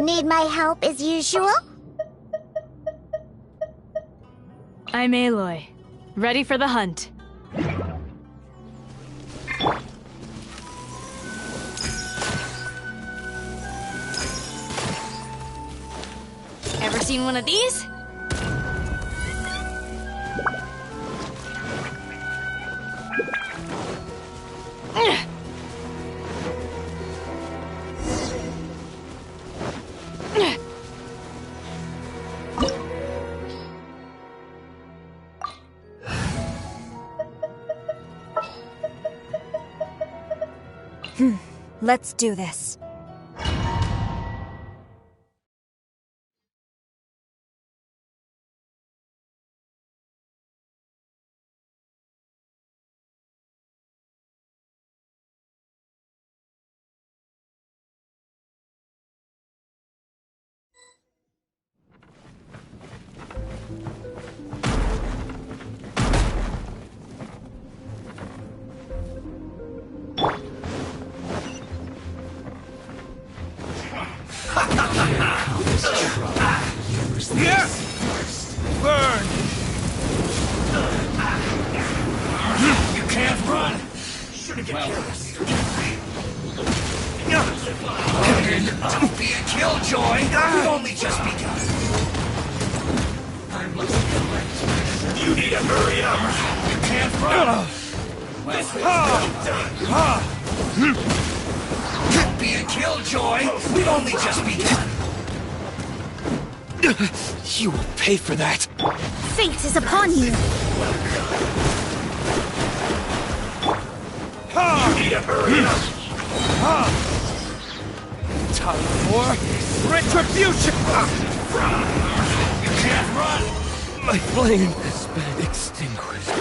Need my help as usual? I'm Aloy. Ready for the hunt. Ever seen one of these? Let's do this. Burn! You can't run! Should've got careless. Don't be a killjoy! We've only just begun. You need to hurry up! You can't run! Don't be a killjoy! We've only just begun. You will pay for that. Fate is upon you. You need to hurry up. Time for retribution. You can't run. My flame has been extinguished.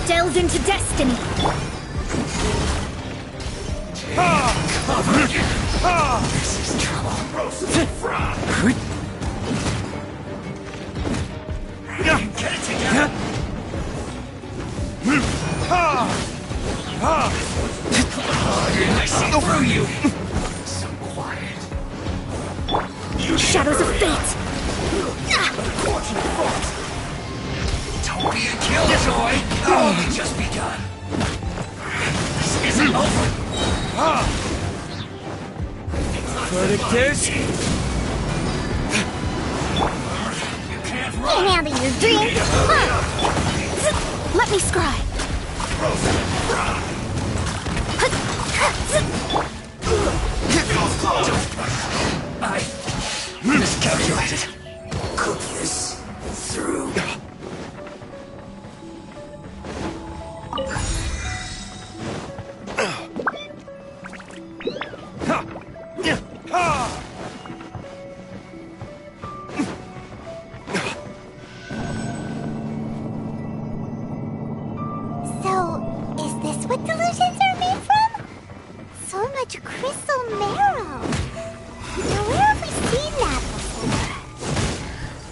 Delve into destiny. This is trouble. Roasted frog. Get it together. I see through you. So quiet. Shadows of fate. Don't be a killjoy. You've only just begun. This isn't over. Verdict is... You can't run. Can't handle your dreams. Let me scry. I miscalculated. Cook this through. So, is this what delusions are made from? So much crystal marrow. Now, where have we seen that before?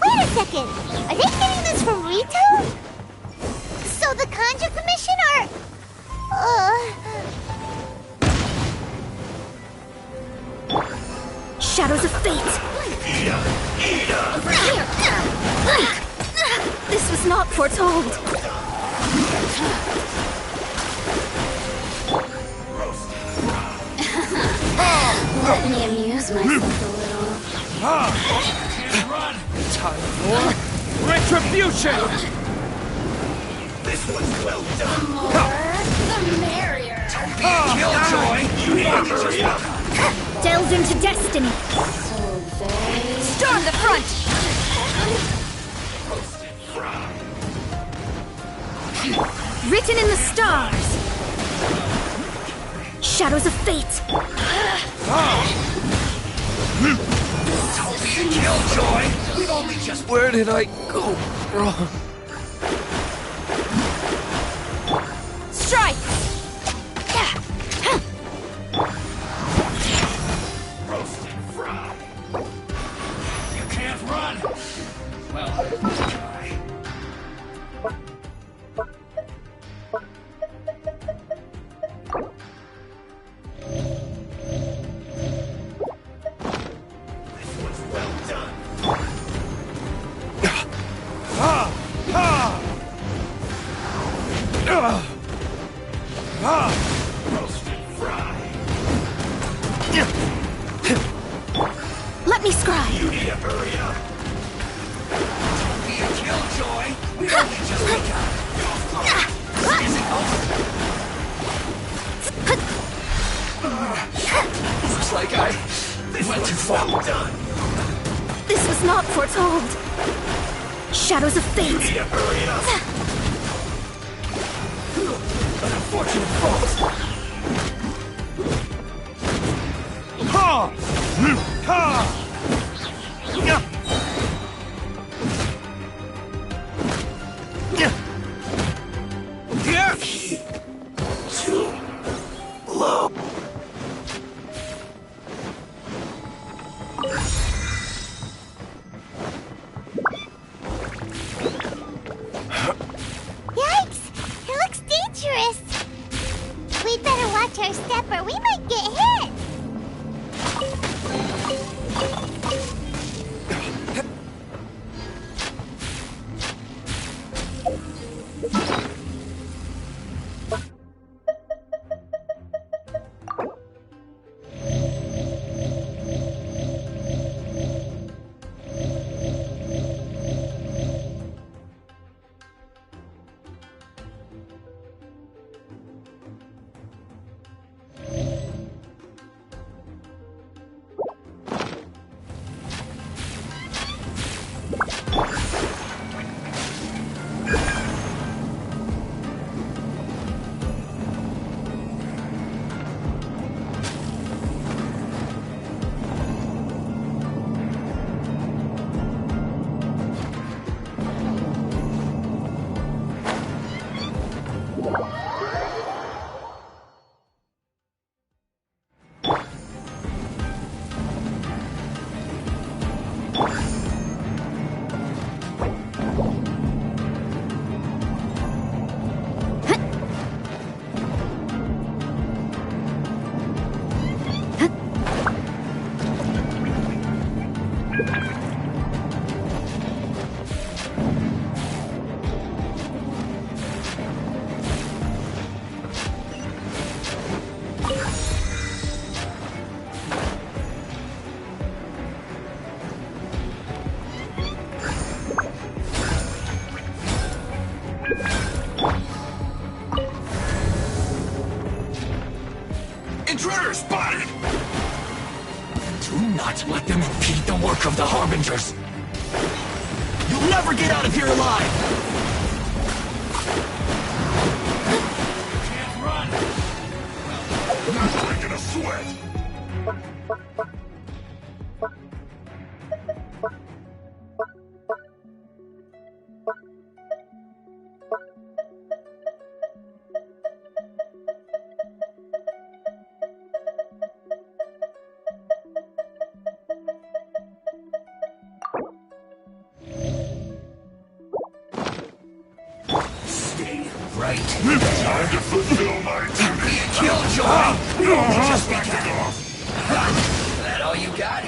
Wait a second. Are they getting this from Rito? So the Conjure Commission are... Shadows of fate. This was not foretold. Let me amuse myself a little. Time for retribution! This one's well done. The more, the merrier. Don't be a killjoy! You need to hurry up! Delve into destiny. Storm the front! Written in the stars. Shadows of fate. Don't be a killjoy! We've only just... Where did I go wrong? fry. Let me scry. You need to hurry up. Don't be a killjoy. We've only just begun. This isn't over. Looks like I went too far. Well done. This was not foretold. Shadows of You need fate. to hurry up. An unfortunate fault. Ha! Ha! Too low. Yikes! It looks dangerous. We'd better watch our step or we might get hit. Intruder spotted! Do not let them impede the work of the Harbingers. You'll never get out of here alive! Can't run! Not breaking a sweat. Stay right Time to fulfill my duty. Be a killjoy! We only just Back begun! it off. That all you got?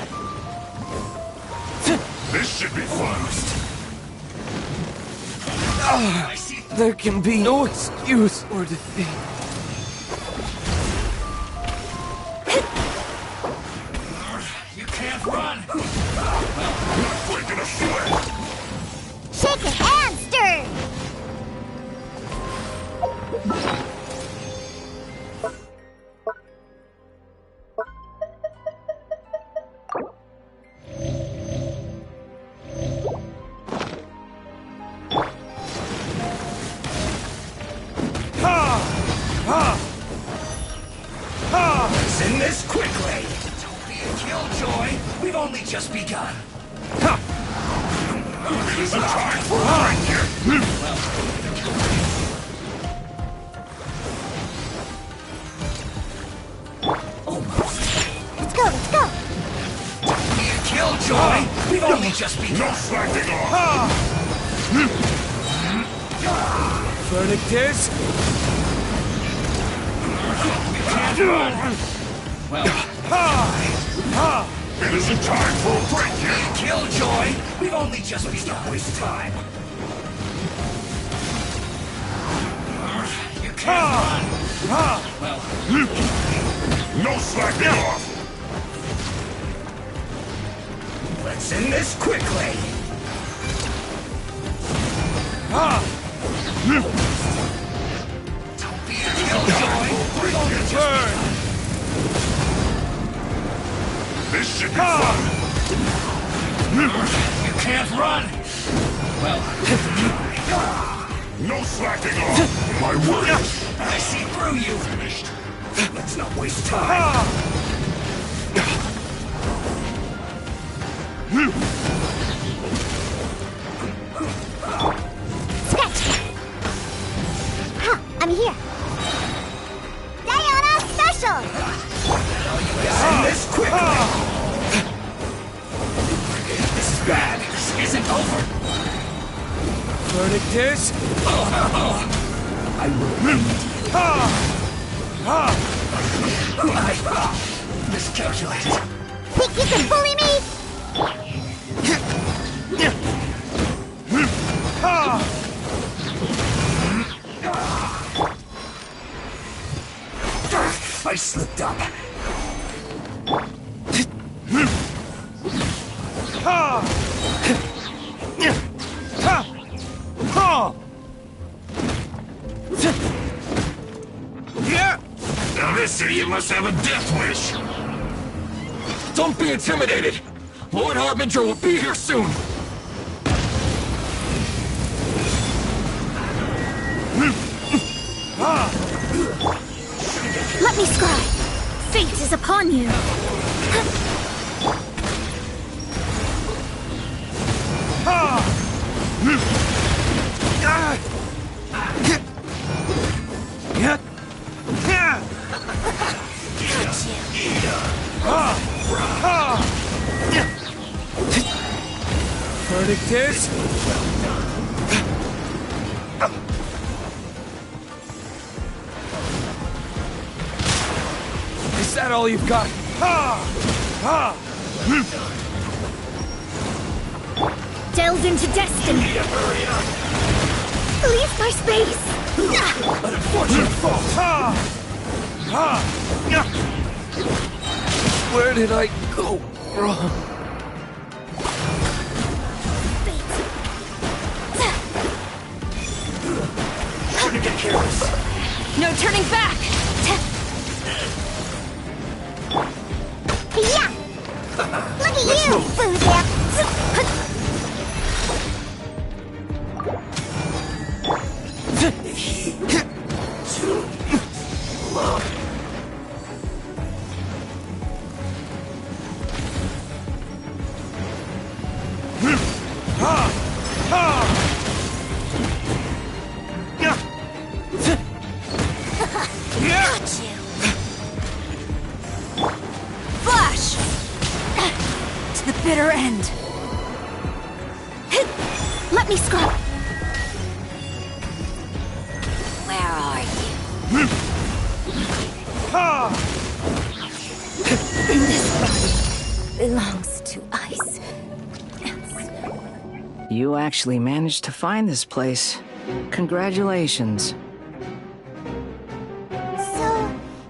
This should be fun. I see. There can be no excuse for defeat. You can't run! Not breaking a sweat. Shaken and stirred. Send this quickly! Don't be a killjoy! We've only just begun! Is it time for a break here? Let's go, let's go. Don't be a killjoy! We've only just No begun! slacking off. Verdict is... Can't run! It isn't time for a break yet. Killjoy! We've only just begun! Waste time! You can't run! No slacking off! Let's end this quickly! Don't be a killjoy! Turn! This should be fun! You can't run! Well, No slacking off! My word! I see through you! Finished. Let's not waste time. Scratch! Huh, I'm here. Diana Special! Let's end this quickly! This is bad. This isn't over. Verdict is... I will end you. Miscalculated. Think you can bully me? I slipped up. Now this idiot must have a death wish! Don't be intimidated. Lord Harbinger will be here soon. Let me scry. Fate is upon you. Verdict is... Is that all you've got? Delve into destiny. Leave my space. An unfortunate fault. Where did I go wrong? Shouldn't get careless. No turning back! Yeah. Look at you, Boozia. Flash! To the bitter end. Let me scrub. Where are you? This body belongs to ice and snow. You actually managed to find this place. Congratulations. So,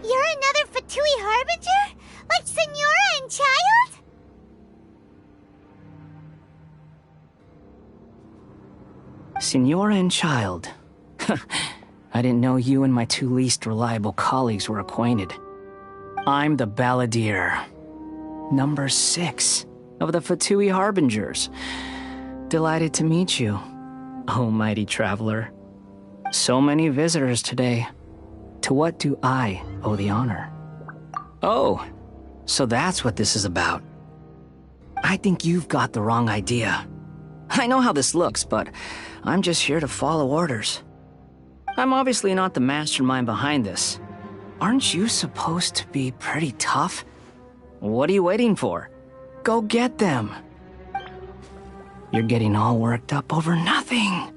you're another Fatui Harbinger? Like Senora and Child? Senora and Child. I didn't know you and my two least reliable colleagues were acquainted. I'm the Balladeer. Number 6 of the Fatui Harbingers. Delighted to meet you, oh mighty traveler. So many visitors today. To what do I owe the honor? Oh, so that's what this is about. I think you've got the wrong idea. I know how this looks, but I'm just here to follow orders. I'm obviously not the mastermind behind this. Aren't you supposed to be pretty tough? What are you waiting for? Go get them. You're getting all worked up over nothing.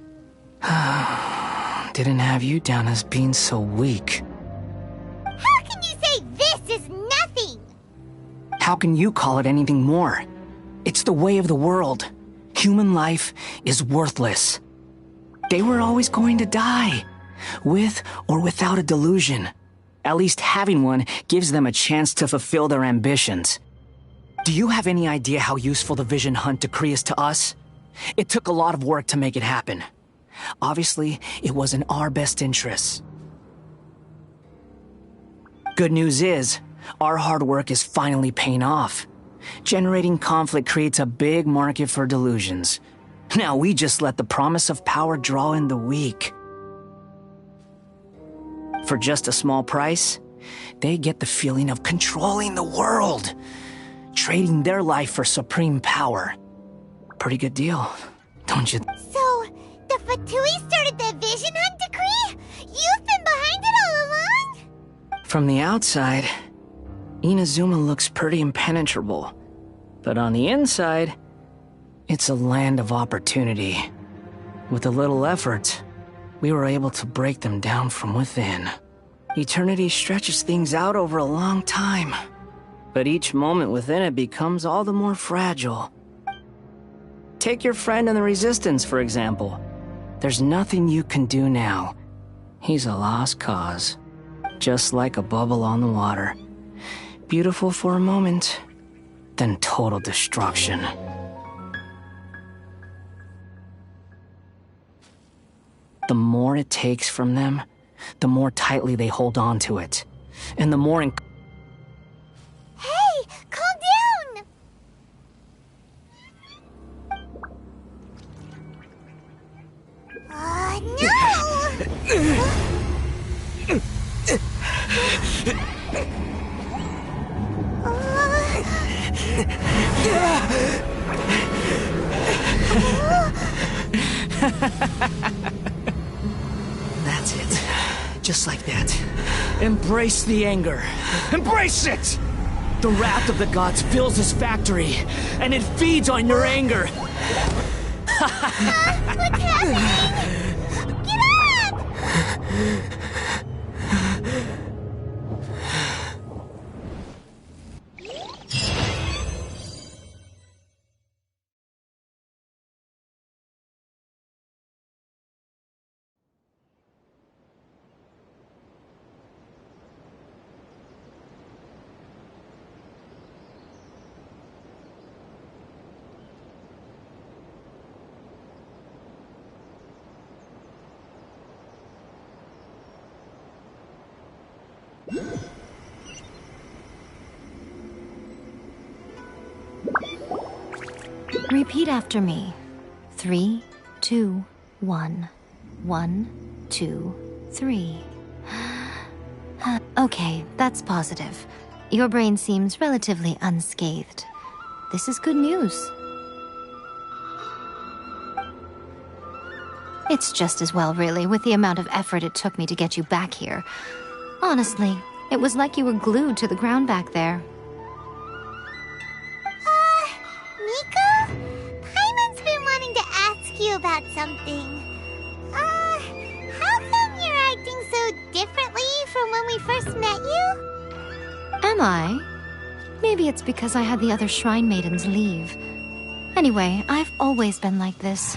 Didn't have you down as being so weak. How can you say this is nothing? How can you call it anything more? It's the way of the world. Human life is worthless. They were always going to die, with or without a delusion. At least having one gives them a chance to fulfill their ambitions. Do you have any idea how useful the Vision Hunt decree is to us? It took a lot of work to make it happen. Obviously, it was in our best interests. Good news is, our hard work is finally paying off. Generating conflict creates a big market for delusions. Now we just let the promise of power draw in the weak. For just a small price, they get the feeling of controlling the world, trading their life for supreme power. Pretty good deal, don't you? So, the Fatui started the Vision Hunt decree? You've been behind it all along? From the outside, Inazuma looks pretty impenetrable. But on the inside, it's a land of opportunity. With a little effort, we were able to break them down from within. Eternity stretches things out over a long time, but each moment within it becomes all the more fragile. Take your friend in the Resistance, for example. There's nothing you can do now. He's a lost cause, just like a bubble on the water. Beautiful for a moment, then total destruction. The more it takes from them, the more tightly they hold on to it. And the more Hey, calm down! No! That's it. Just like that. Embrace the anger. Embrace it! The wrath of the gods fills this factory, and it feeds on your anger. What's happening? Get up! Repeat after me. 3, 2, 1. 1, 2, 3. Okay, that's positive. Your brain seems relatively unscathed. This is good news. It's just as well, really, with the amount of effort it took me to get you back here. Honestly, it was like you were glued to the ground back there. Nico? Paimon's been wanting to ask you about something. How come you're acting so differently from when we first met you? Am I? Maybe it's because I had the other Shrine Maidens leave. Anyway, I've always been like this.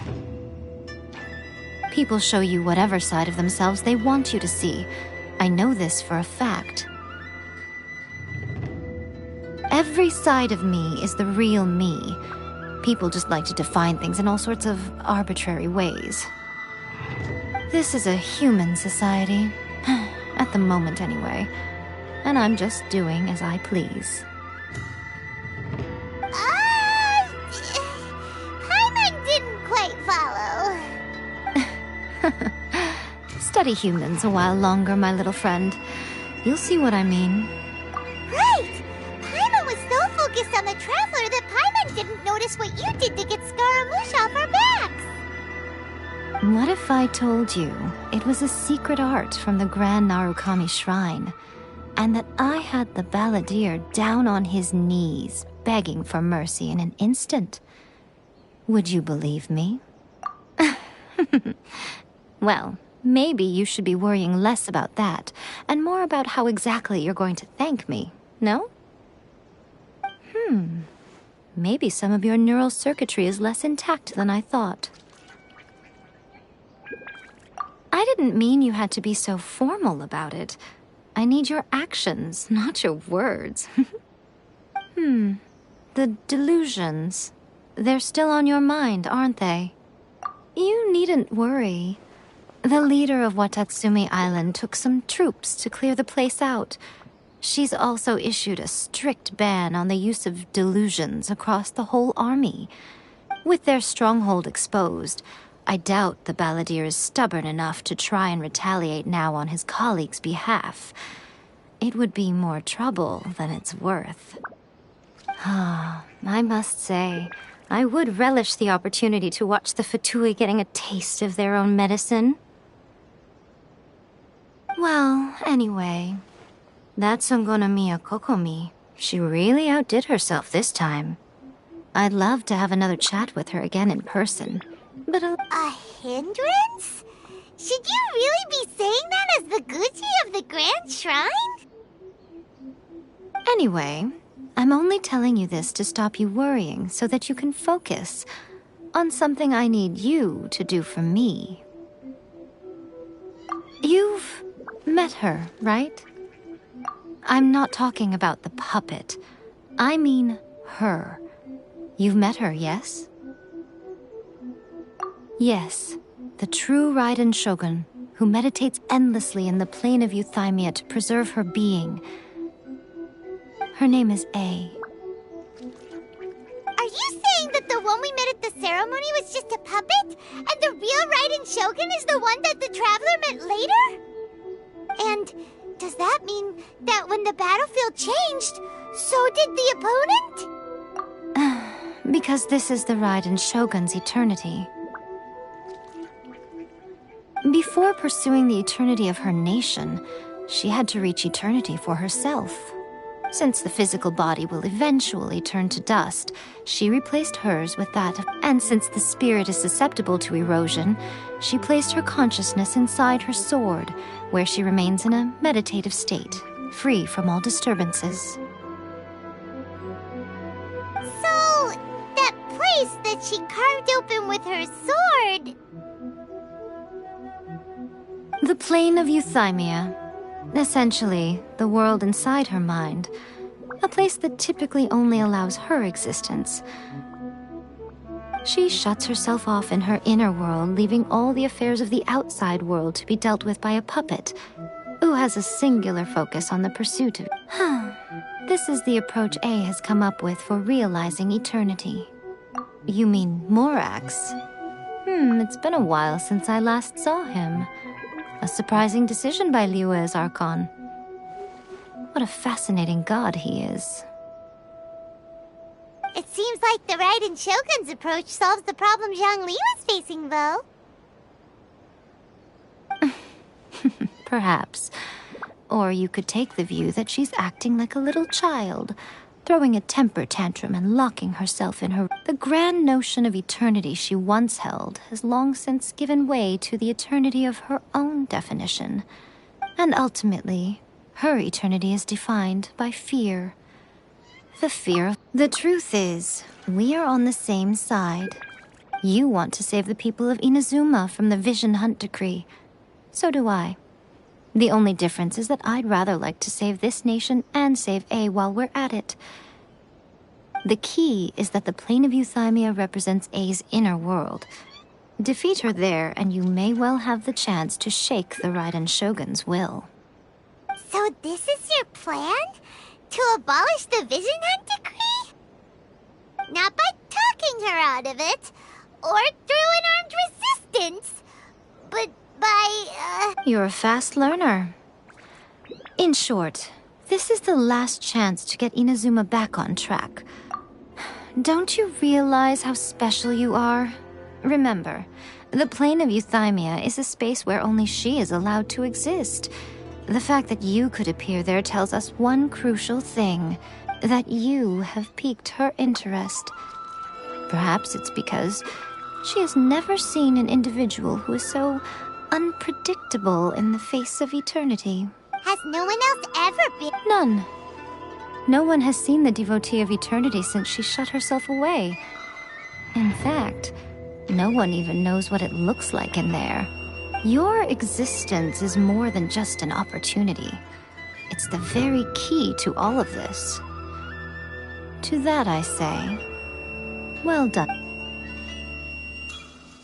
People show you whatever side of themselves they want you to see. I know this for a fact. Every side of me is the real me. People just like to define things in all sorts of arbitrary ways. This is a human society. At the moment, anyway. And I'm just doing as I please. Paimon didn't quite follow. Study humans a while longer, my little friend. You'll see what I mean. Right! Paimon was so focused on the Traveler that Paimon didn't notice what you did to get Scaramouche off our backs. What if I told you it was a secret art from the Grand Narukami Shrine, and that I had the balladeer down on his knees, begging for mercy in an instant? Would you believe me? Well, maybe you should be worrying less about that, and more about how exactly you're going to thank me, no? Maybe some of your neural circuitry is less intact than I thought. I didn't mean you had to be so formal about it. I need your actions, not your words. The delusions. They're still on your mind, aren't they? You needn't worry. The leader of Watatsumi Island took some troops to clear the place out. She's also issued a strict ban on the use of delusions across the whole army. With their stronghold exposed, I doubt the Balladeer is stubborn enough to try and retaliate now on his colleagues' behalf. It would be more trouble than it's worth. I must say, I would relish the opportunity to watch the Fatui getting a taste of their own medicine. Well, anyway, that Songonomiya Kokomi, she really outdid herself this time. I'd love to have another chat with her again in person, but A hindrance? Should you really be saying that as the Gucci of the Grand Shrine? anyway, I'm only telling you this to stop you worrying so that you can focus on something I need you to do for me. You've met her, right? I'm not talking about the puppet. I mean her. You've met her, yes? Yes, the true Raiden Shogun, who meditates endlessly in the plane of Euthymia to preserve her being. Her name is A. Are you saying that the one we met at the ceremony was just a puppet? And the real Raiden Shogun is the one that the Traveler met later? And does that mean that when the battlefield changed, so did the opponent? Because this is the Raiden Shogun's eternity. Before pursuing the eternity of her nation, she had to reach eternity for herself. Since the physical body will eventually turn to dust, she replaced hers with that and since the spirit is susceptible to erosion, she placed her consciousness inside her sword, where she remains in a meditative state, free from all disturbances. So, that place that she carved open with her sword... The plane of Euthymia. Essentially, the world inside her mind. A place that typically only allows her existence. She shuts herself off in her inner world, leaving all the affairs of the outside world to be dealt with by a puppet, who has a singular focus on the pursuit of... This is the approach A has come up with for realizing eternity. You mean Morax? It's been a while since I last saw him. A surprising decision by Liyue's Archon. What a fascinating god he is. It seems like the Raiden Shogun's approach solves the problem Zhang Li was facing, though. Perhaps. Or you could take the view that she's acting like a little child, throwing a temper tantrum and locking herself in her... The grand notion of eternity she once held has long since given way to the eternity of her own definition. And ultimately, her eternity is defined by fear. The fear of... The truth is, we are on the same side. You want to save the people of Inazuma from the Vision Hunt decree. So do I. The only difference is that I'd rather like to save this nation and save A while we're at it. The key is that the plane of Euthymia represents A's inner world. Defeat her there, and you may well have the chance to shake the Raiden Shogun's will. So this is your plan? To abolish the Vision Hunt decree? Not by talking her out of it, or through an armed resistance, but by, You're a fast learner. In short, this is the last chance to get Inazuma back on track. Don't you realize how special you are? Remember, the plane of Euthymia is a space where only she is allowed to exist. The fact that you could appear there tells us one crucial thing, that you have piqued her interest. Perhaps it's because she has never seen an individual who is so unpredictable in the face of eternity. has no one else ever been? None. No one has seen the devotee of eternity since she shut herself away. In fact, no one even knows what it looks like in there. Your existence is more than just an opportunity. It's the very key to all of this. To that I say, well done.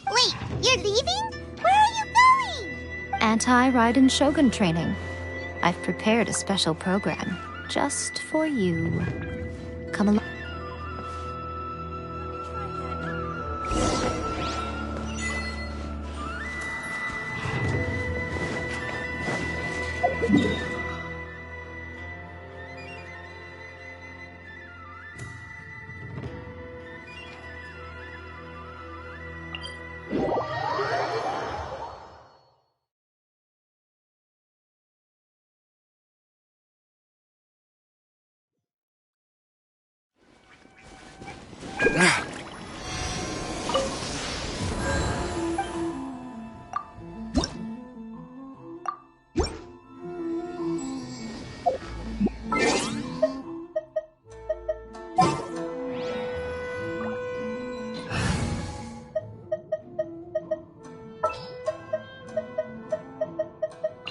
Wait, you're leaving? Where are you going? Anti-Raiden Shogun training. I've prepared a special program just for you. Come along.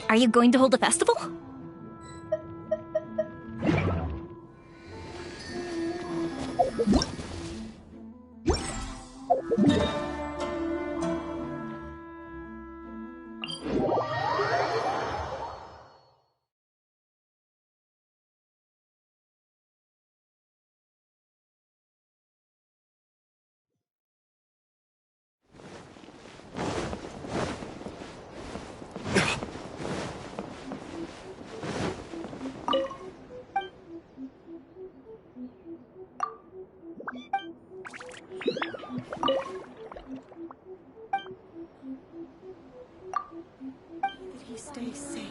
Are you going to hold a festival? Stay safe.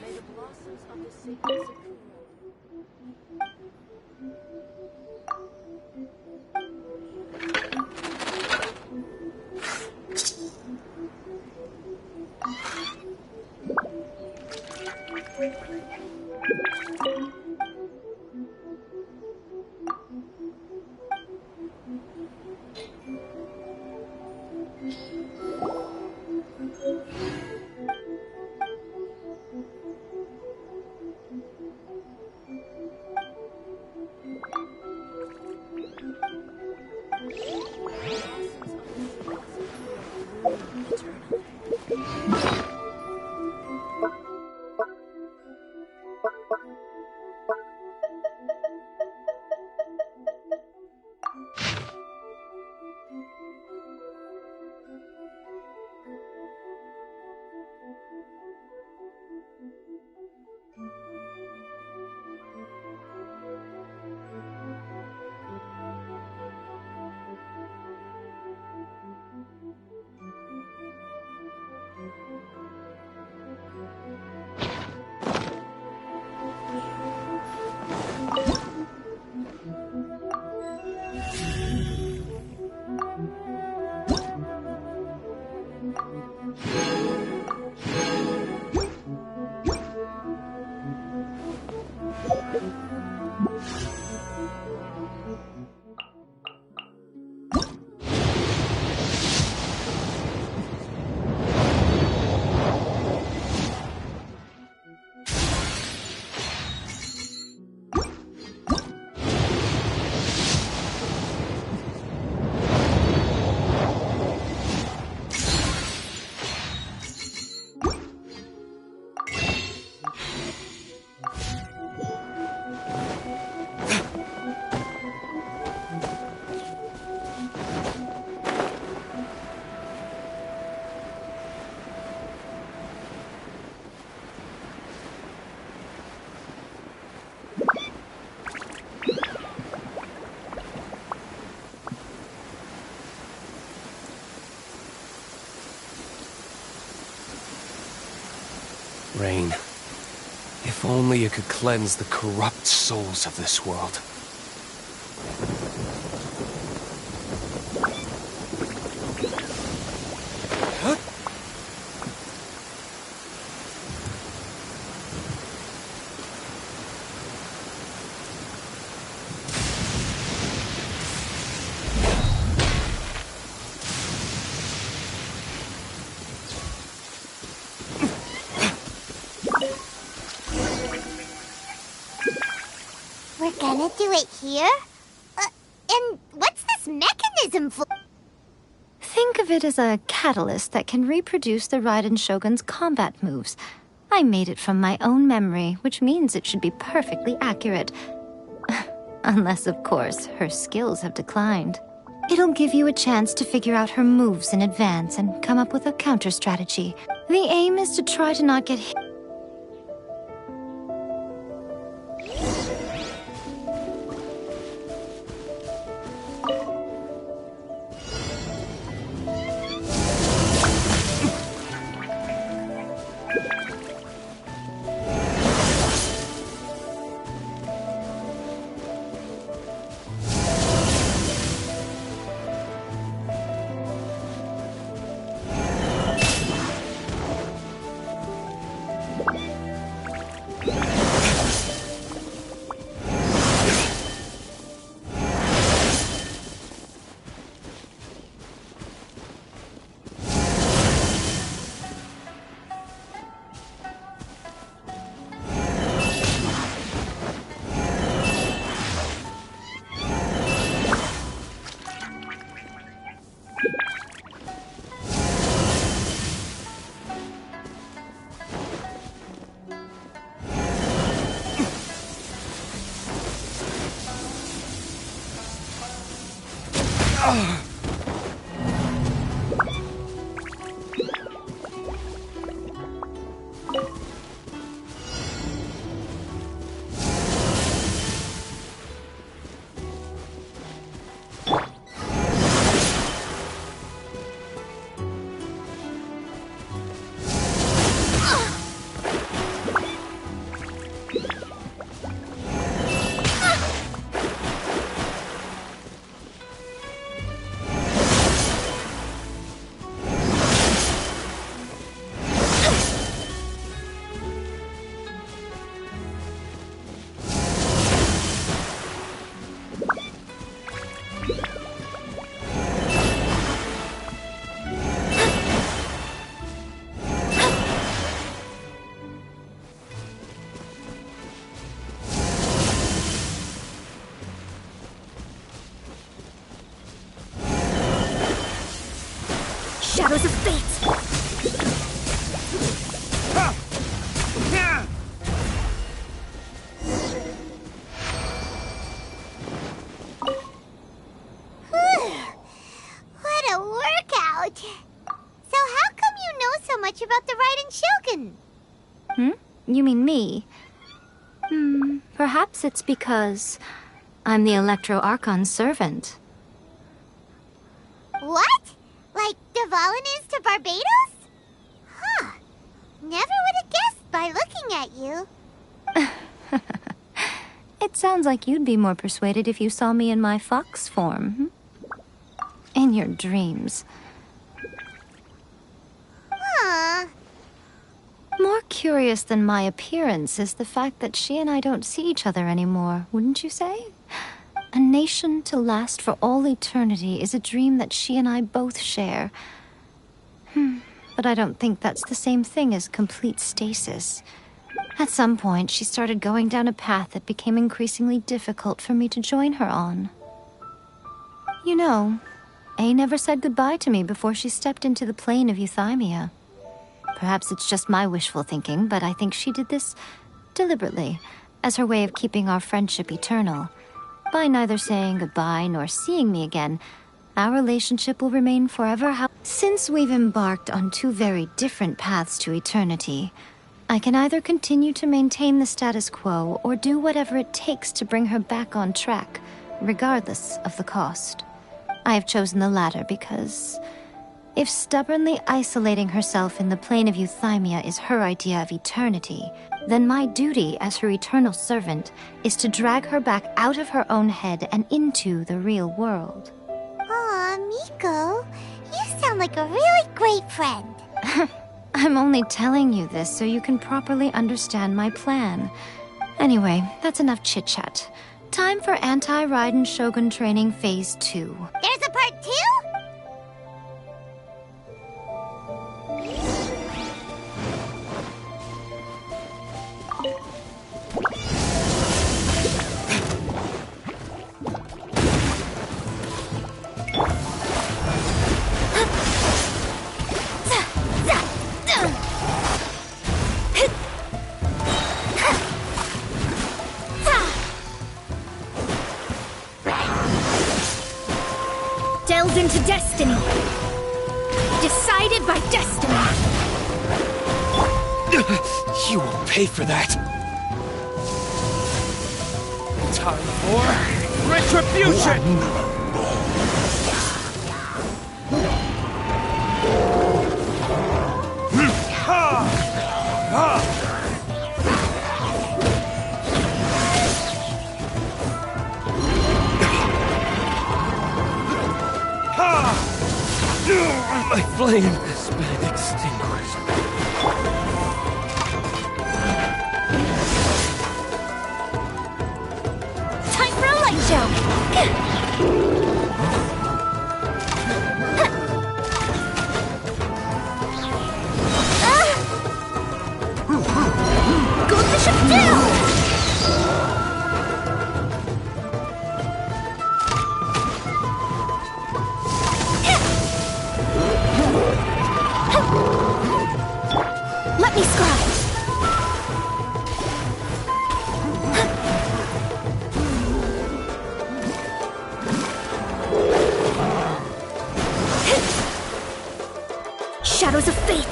Rain, if only you could cleanse the corrupt souls of this world. We're gonna do it here? And what's this mechanism for? Think of it as a catalyst that can reproduce the Raiden Shogun's combat moves. I made it from my own memory, which means it should be perfectly accurate. Unless, of course, her skills have declined. It'll give you a chance to figure out her moves in advance and come up with a counter strategy. The aim is to try to not get hit. Shadows of fate! What a workout! So how come you know so much about the Raiden Shogun? You mean me? Perhaps it's because I'm the Electro Archon's servant. What? Like Dvalin is to Barbados? Huh. Never would have guessed by looking at you. It sounds like you'd be more persuaded if you saw me in my fox form. In your dreams. Huh. More curious than my appearance is the fact that she and I don't see each other anymore, wouldn't you say? A nation to last for all eternity is a dream that she and I both share. But I don't think that's the same thing as complete stasis. At some point, she started going down a path that became increasingly difficult for me to join her on. You know, A never said goodbye to me before she stepped into the plane of euthymia. Perhaps it's just my wishful thinking, but I think she did this deliberately, as her way of keeping our friendship eternal. By neither saying goodbye nor seeing me again, our relationship will remain forever. Since we've embarked on two very different paths to eternity, I can either continue to maintain the status quo or do whatever it takes to bring her back on track, regardless of the cost. I have chosen the latter because if stubbornly isolating herself in the plane of euthymia is her idea of eternity, then my duty as her eternal servant is to drag her back out of her own head and into the real world. Aw, Miko, you sound like a really great friend. I'm only telling you this so you can properly understand my plan. Anyway, that's enough chit-chat. Time for Anti-Raiden Shogun Training Phase 2. There's a part 2? into destiny. Decided by destiny. You will pay for that. Time for retribution! My flame has been extinguished. Time for a light show! Goldfish up down! Let me scribe! Shadows of fate!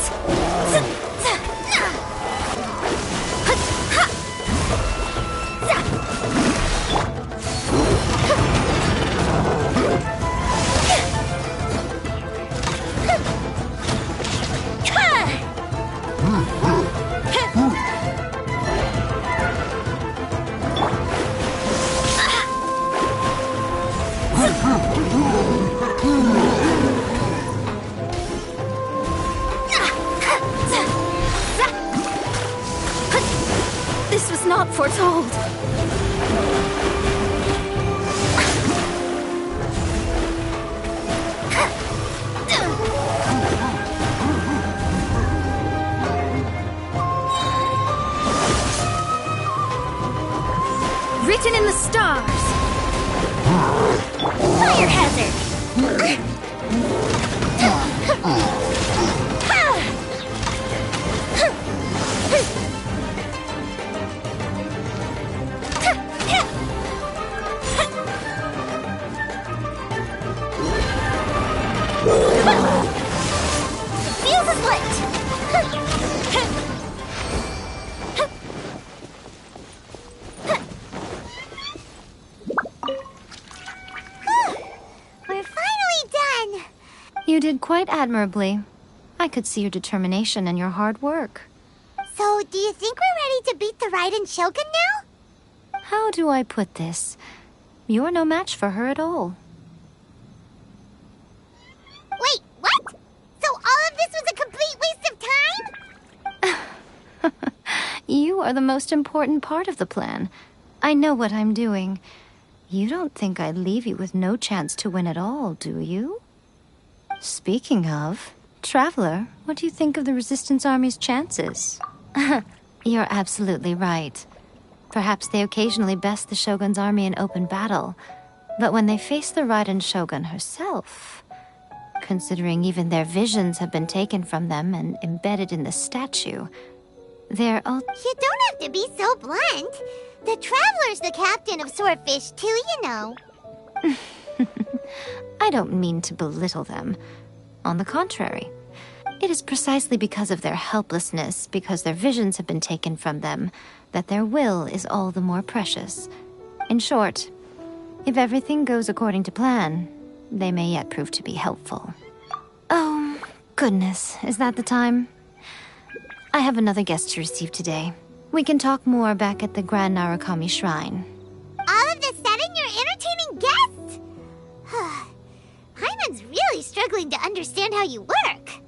This was not foretold. Written in the stars. Fire hazard. Fuse is lit. We're finally done! You did quite admirably. I could see your determination and your hard work. So, do you think we're ready to beat the Raiden Shogun now? How do I put this? You're no match for her at all. Wait, what? So all of this was a complete waste of time? You are the most important part of the plan. I know what I'm doing. You don't think I'd leave you with no chance to win at all, do you? Speaking of, Traveler, what do you think of the Resistance Army's chances? You're absolutely right. Perhaps they occasionally best the Shogun's army in open battle, but when they face the Raiden Shogun herself, considering even their visions have been taken from them and embedded in the statue, they're all... You don't have to be so blunt. The Traveler's the captain of Swordfish too, you know. I don't mean to belittle them. On the contrary, it is precisely because of their helplessness, because their visions have been taken from them, that their will is all the more precious. In short, if everything goes according to plan, they may yet prove to be helpful. Oh, goodness, is that the time? I have another guest to receive today. We can talk more back at the Grand Narukami Shrine. All of the sudden, you're entertaining guests? Paimon's really struggling to understand how you work.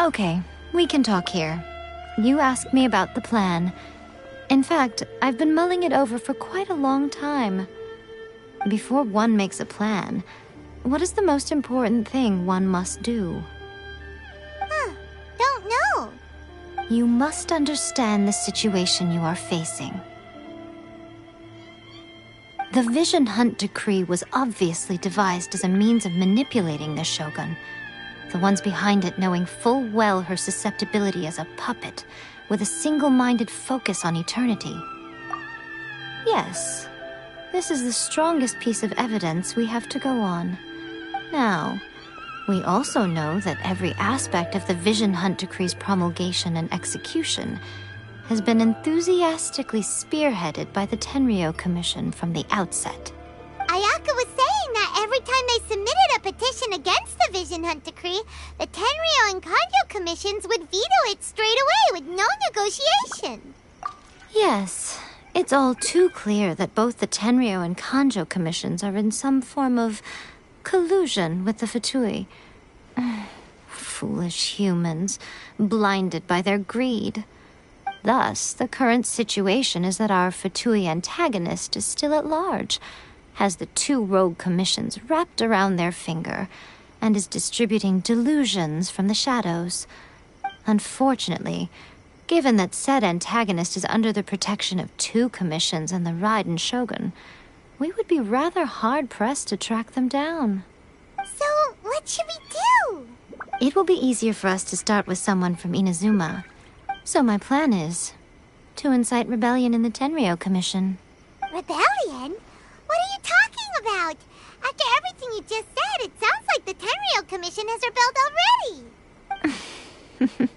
Okay, we can talk here. You asked me about the plan. In fact, I've been mulling it over for quite a long time. Before one makes a plan, what is the most important thing one must do? Don't know. You must understand the situation you are facing. The Vision Hunt Decree was obviously devised as a means of manipulating the Shogun. The ones behind it knowing full well her susceptibility as a puppet, with a single-minded focus on eternity. Yes, this is the strongest piece of evidence we have to go on. Now, we also know that every aspect of the Vision Hunt Decree's promulgation and execution has been enthusiastically spearheaded by the Tenryou Commission from the outset. Ayaka was saying that every time they submitted a petition against the Vision Hunt Decree, the Tenryou and Kanjo commissions would veto it straight away with no negotiation. Yes, it's all too clear that both the Tenryou and Kanjo commissions are in some form of collusion with the Fatui. Foolish humans, blinded by their greed. Thus, the current situation is that our Fatui antagonist is still at large, has the two rogue commissions wrapped around their finger, and is distributing delusions from the shadows. Unfortunately, given that said antagonist is under the protection of two commissions and the Raiden Shogun, we would be rather hard-pressed to track them down. So, what should we do? It will be easier for us to start with someone from Inazuma. So my plan is to incite rebellion in the Tenryou Commission. Rebellion? What are you talking about? After everything you just said, it sounds like the Tenryou Commission has rebelled already.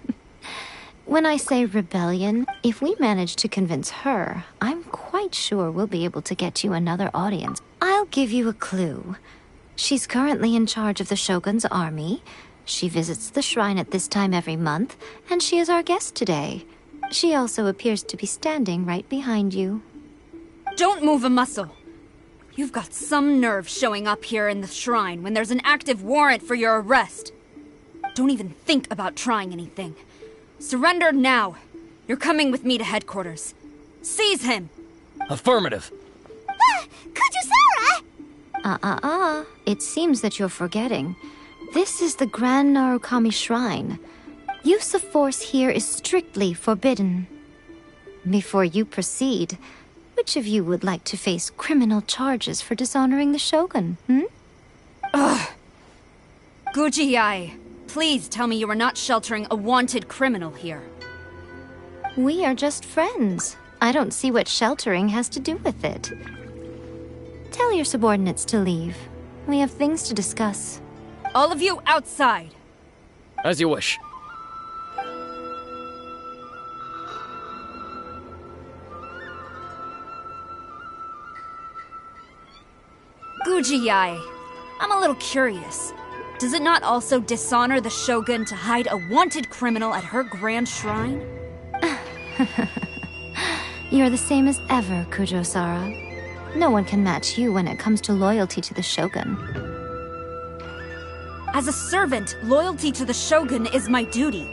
When I say rebellion, if we manage to convince her, I'm quite sure we'll be able to get you another audience. I'll give you a clue. She's currently in charge of the Shogun's army. She visits the shrine at this time every month, and she is our guest today. She also appears to be standing right behind you. Don't move a muscle. You've got some nerve showing up here in the shrine when there's an active warrant for your arrest. Don't even think about trying anything. Surrender now. You're coming with me to headquarters. Seize him! Affirmative. Kujusara! It seems that you're forgetting. This is the Grand Narukami Shrine. Use of force here is strictly forbidden. Before you proceed, which of you would like to face criminal charges for dishonoring the Shogun, Ugh. Guji-ai, please tell me you are not sheltering a wanted criminal here. We are just friends. I don't see what sheltering has to do with it. Tell your subordinates to leave. We have things to discuss. All of you outside. As you wish. Guji-ai, I'm a little curious. Does it not also dishonor the Shogun to hide a wanted criminal at her grand shrine? You're the same as ever, Kujo-sara. No one can match you when it comes to loyalty to the Shogun. As a servant, loyalty to the Shogun is my duty.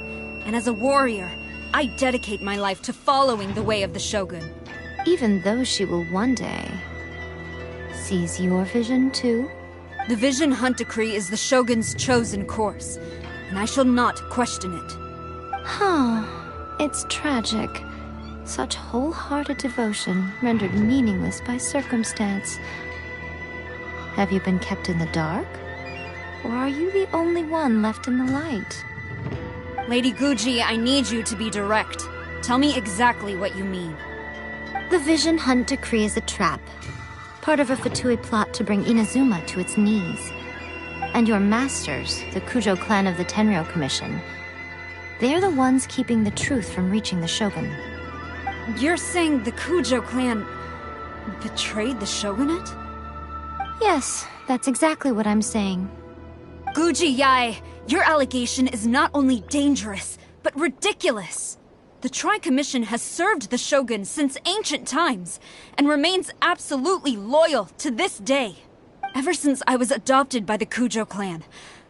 And as a warrior, I dedicate my life to following the way of the Shogun. Even though she will one day seize your vision too? The Vision Hunt Decree is the Shogun's chosen course, and I shall not question it. It's tragic. Such wholehearted devotion rendered meaningless by circumstance. Have you been kept in the dark? Or are you the only one left in the light? Lady Guji, I need you to be direct. Tell me exactly what you mean. The Vision Hunt Decree is a trap. Part of a Fatui plot to bring Inazuma to its knees. And your masters, the Kujo clan of the Tenryou Commission, they're the ones keeping the truth from reaching the Shogun. You're saying the Kujo clan betrayed the Shogunate? Yes, that's exactly what I'm saying. Guji-ai, your allegation is not only dangerous, but ridiculous. The Tri-Commission has served the Shogun since ancient times, and remains absolutely loyal to this day. Ever since I was adopted by the Kujo clan,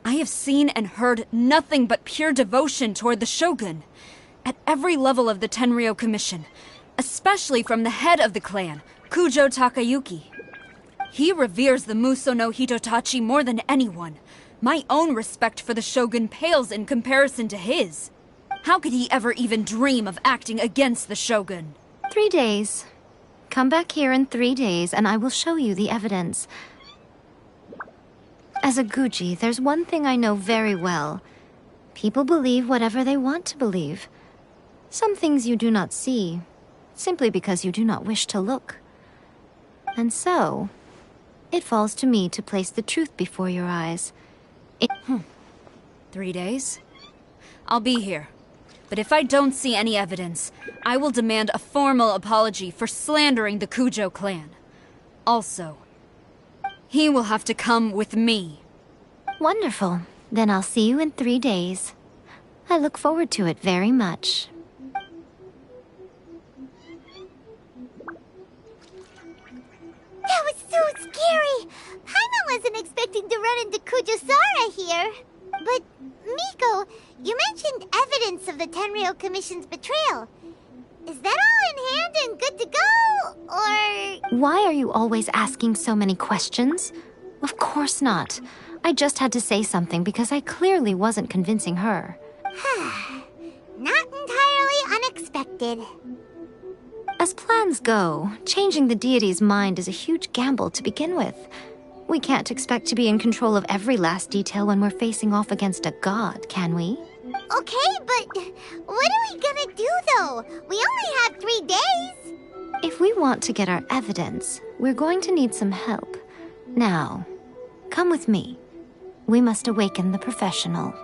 I have seen and heard nothing but pure devotion toward the Shogun. At every level of the Tenryou Commission, especially from the head of the clan, Kujo Takayuki. He reveres the Muso no Hitotachi more than anyone. My own respect for the Shogun pales in comparison to his. How could he ever even dream of acting against the Shogun? 3 days. Come back here in 3 days and I will show you the evidence. As a Guji, there's one thing I know very well. People believe whatever they want to believe. Some things you do not see, simply because you do not wish to look. And so, it falls to me to place the truth before your eyes. 3 days? I'll be here. But if I don't see any evidence, I will demand a formal apology for slandering the Kujo clan. Also, he will have to come with me. Wonderful. Then I'll see you in 3 days. I look forward to it very much. That was so scary! Paimon wasn't expecting to run into Kujosara here. But, Miko, you mentioned evidence of the Tenryou Commission's betrayal. Is that all in hand and good to go, or...? Why are you always asking so many questions? Of course not. I just had to say something because I clearly wasn't convincing her. Not entirely unexpected. As plans go, changing the deity's mind is a huge gamble to begin with. We can't expect to be in control of every last detail when we're facing off against a god, can we? Okay, but what are we gonna do, though? We only have 3 days! If we want to get our evidence, we're going to need some help. Now, come with me. We must awaken the professional.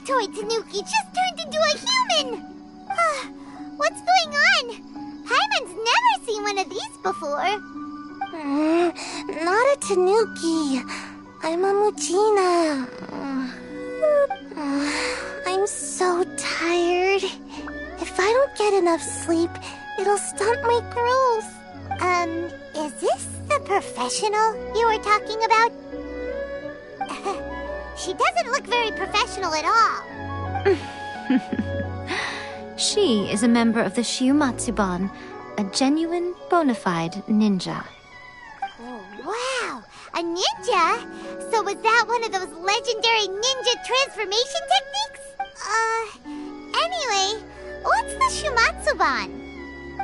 Toy Tanuki just turned into a human! What's going on? Paimon's never seen one of these before. Not a Tanuki. I'm a Mujina. I'm so tired. If I don't get enough sleep, it'll stunt my growth. Is this the professional you were talking about? She doesn't look very professional at all. She is a member of the Shiumatsuban, a genuine, bona fide ninja. Oh, wow! A ninja? So was that one of those legendary ninja transformation techniques? Anyway, what's the Shiumatsuban?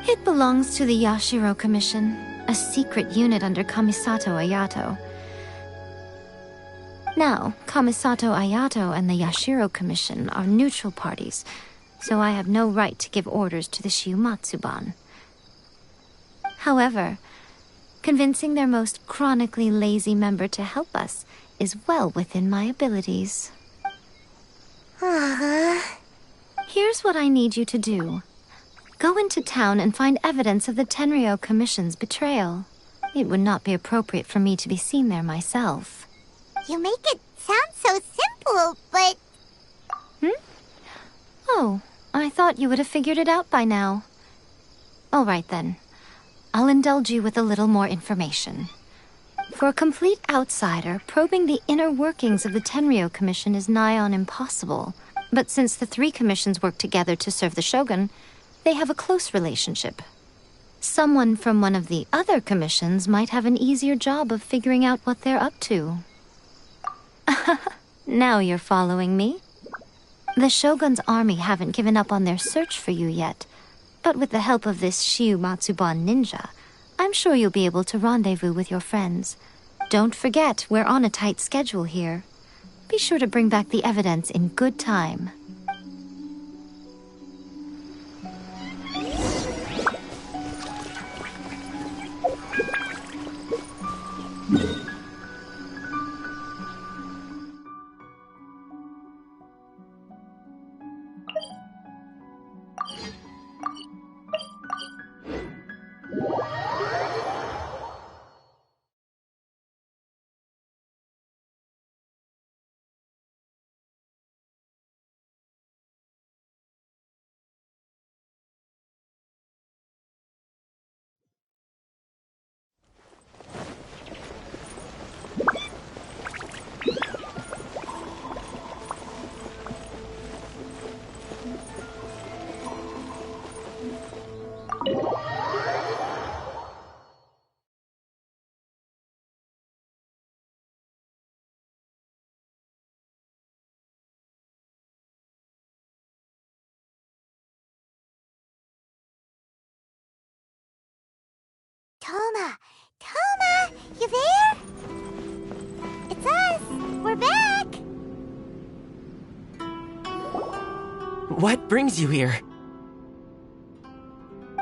It belongs to the Yashiro Commission, a secret unit under Kamisato Ayato. Now, Kamisato Ayato and the Yashiro Commission are neutral parties, so I have no right to give orders to the Shiumatsuban. However, convincing their most chronically lazy member to help us is well within my abilities. Here's what I need you to do. Go into town and find evidence of the Tenryou Commission's betrayal. It would not be appropriate for me to be seen there myself. You make it sound so simple, but... Oh, I thought you would have figured it out by now. All right then. I'll indulge you with a little more information. For a complete outsider, probing the inner workings of the Tenryou Commission is nigh on impossible. But since the three commissions work together to serve the Shogun, they have a close relationship. Someone from one of the other commissions might have an easier job of figuring out what they're up to. Now you're following me? The Shogun's army haven't given up on their search for you yet, but with the help of this Shiu Matsuban ninja, I'm sure you'll be able to rendezvous with your friends. Don't forget, we're on a tight schedule here. Be sure to bring back the evidence in good time. Toma! Toma! You there? It's us! We're back! What brings you here?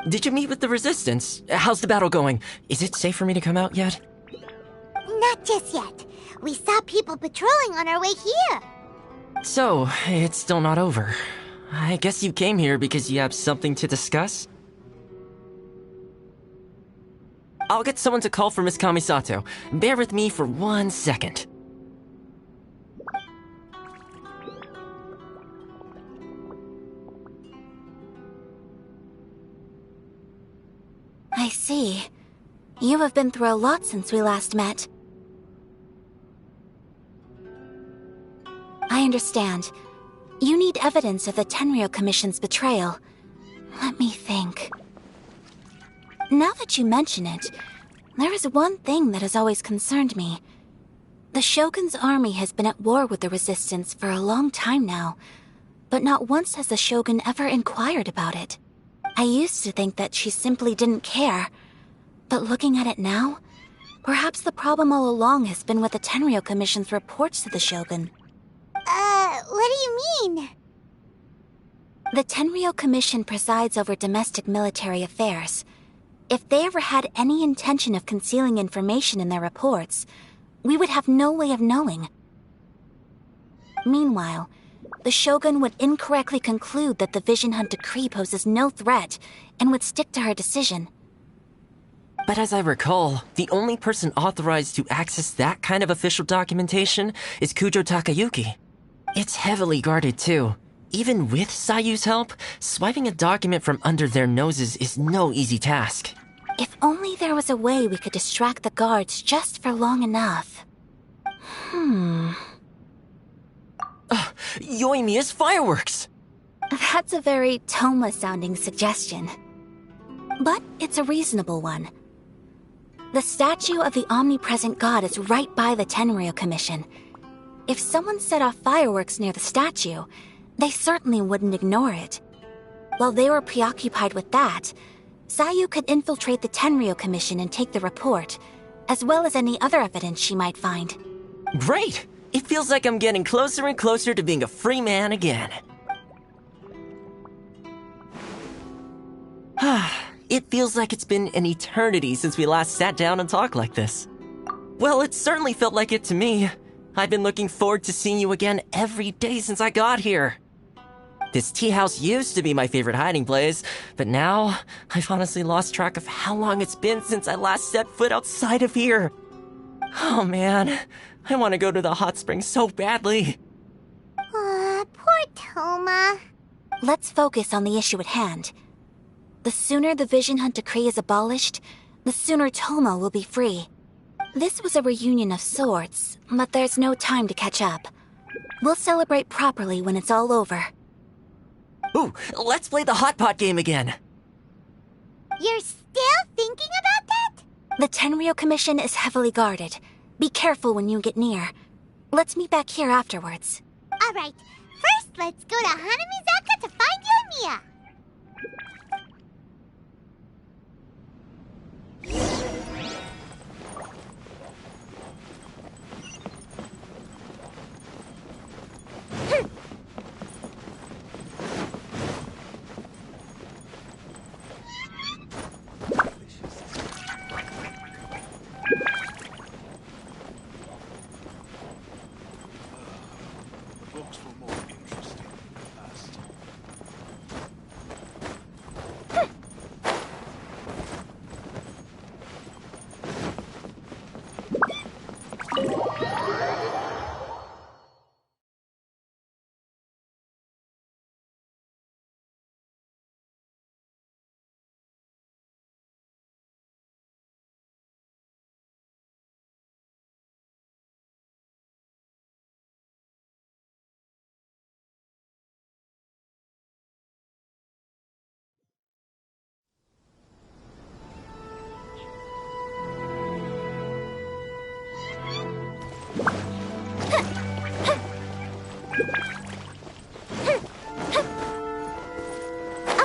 Did you meet with the Resistance? How's the battle going? Is it safe for me to come out yet? Not just yet. We saw people patrolling on our way here. So, it's still not over. I guess you came here because you have something to discuss? I'll get someone to call for Miss Kamisato. Bear with me for 1 second. I see. You have been through a lot since we last met. I understand. You need evidence of the Tenryou Commission's betrayal. Let me think. Now that you mention it, there is one thing that has always concerned me. The Shogun's army has been at war with the Resistance for a long time now, but not once has the Shogun ever inquired about it. I used to think that she simply didn't care, but looking at it now, perhaps the problem all along has been with the Tenryou Commission's reports to the Shogun. What do you mean? The Tenryou Commission presides over domestic military affairs. If they ever had any intention of concealing information in their reports, we would have no way of knowing. Meanwhile, the Shogun would incorrectly conclude that the Vision Hunt decree poses no threat and would stick to her decision. But as I recall, the only person authorized to access that kind of official documentation is Kujo Takayuki. It's heavily guarded too. Even with Sayu's help, swiping a document from under their noses is no easy task. If only there was a way we could distract the guards just for long enough. Yoimiya's fireworks! That's a very Toma-sounding suggestion. But it's a reasonable one. The statue of the omnipresent god is right by the Tenryou Commission. If someone set off fireworks near the statue, they certainly wouldn't ignore it. While they were preoccupied with that, Sayu could infiltrate the Tenryou Commission and take the report, as well as any other evidence she might find. Great! It feels like I'm getting closer and closer to being a free man again. It feels like it's been an eternity since we last sat down and talked like this. Well, it certainly felt like it to me. I've been looking forward to seeing you again every day since I got here. This tea house used to be my favorite hiding place, but now I've honestly lost track of how long it's been since I last set foot outside of here. Oh man, I want to go to the hot springs so badly. Poor Toma. Let's focus on the issue at hand. The sooner the Vision Hunt decree is abolished, the sooner Toma will be free. This was a reunion of sorts, but there's no time to catch up. We'll celebrate properly when it's all over. Ooh, let's play the hot pot game again. You're still thinking about that? The Tenryo Commission is heavily guarded. Be careful when you get near. Let's meet back here afterwards. Alright, first let's go to Hanamizaka to find Yoimiya. Books were more interesting in the past.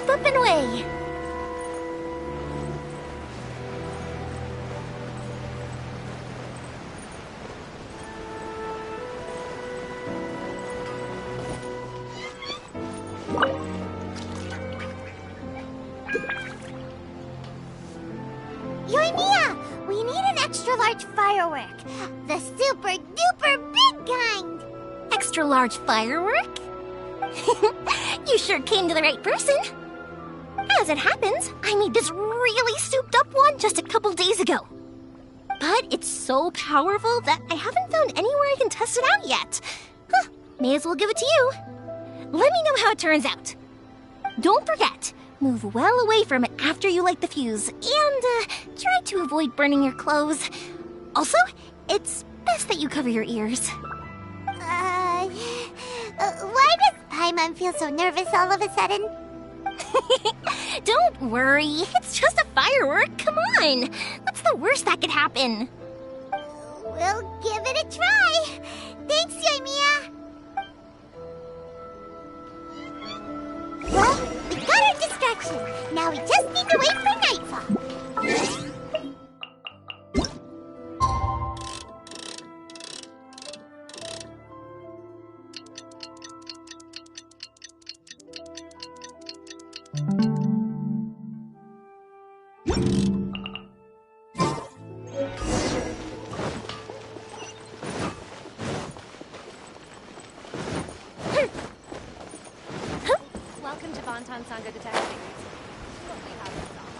Up and away. Yoimiya, we need an extra large firework. The super duper big kind. Extra large firework? You sure came to the right person. As it happens, I made this really souped up one just a couple days ago. But it's so powerful that I haven't found anywhere I can test it out yet. Huh, may as well give it to you. Let me know how it turns out. Don't forget, move well away from it after you light the fuse, and try to avoid burning your clothes. Also, it's best that you cover your ears. Why does Paimon feel so nervous all of a sudden? Don't worry, it's just a firework, come on! What's the worst that could happen? We'll give it a try. Thanks, Yoimiya. Well, we got our distraction. Now we just need to wait for nightfall. Welcome to Bantan Sangha Detective. What we have in stock.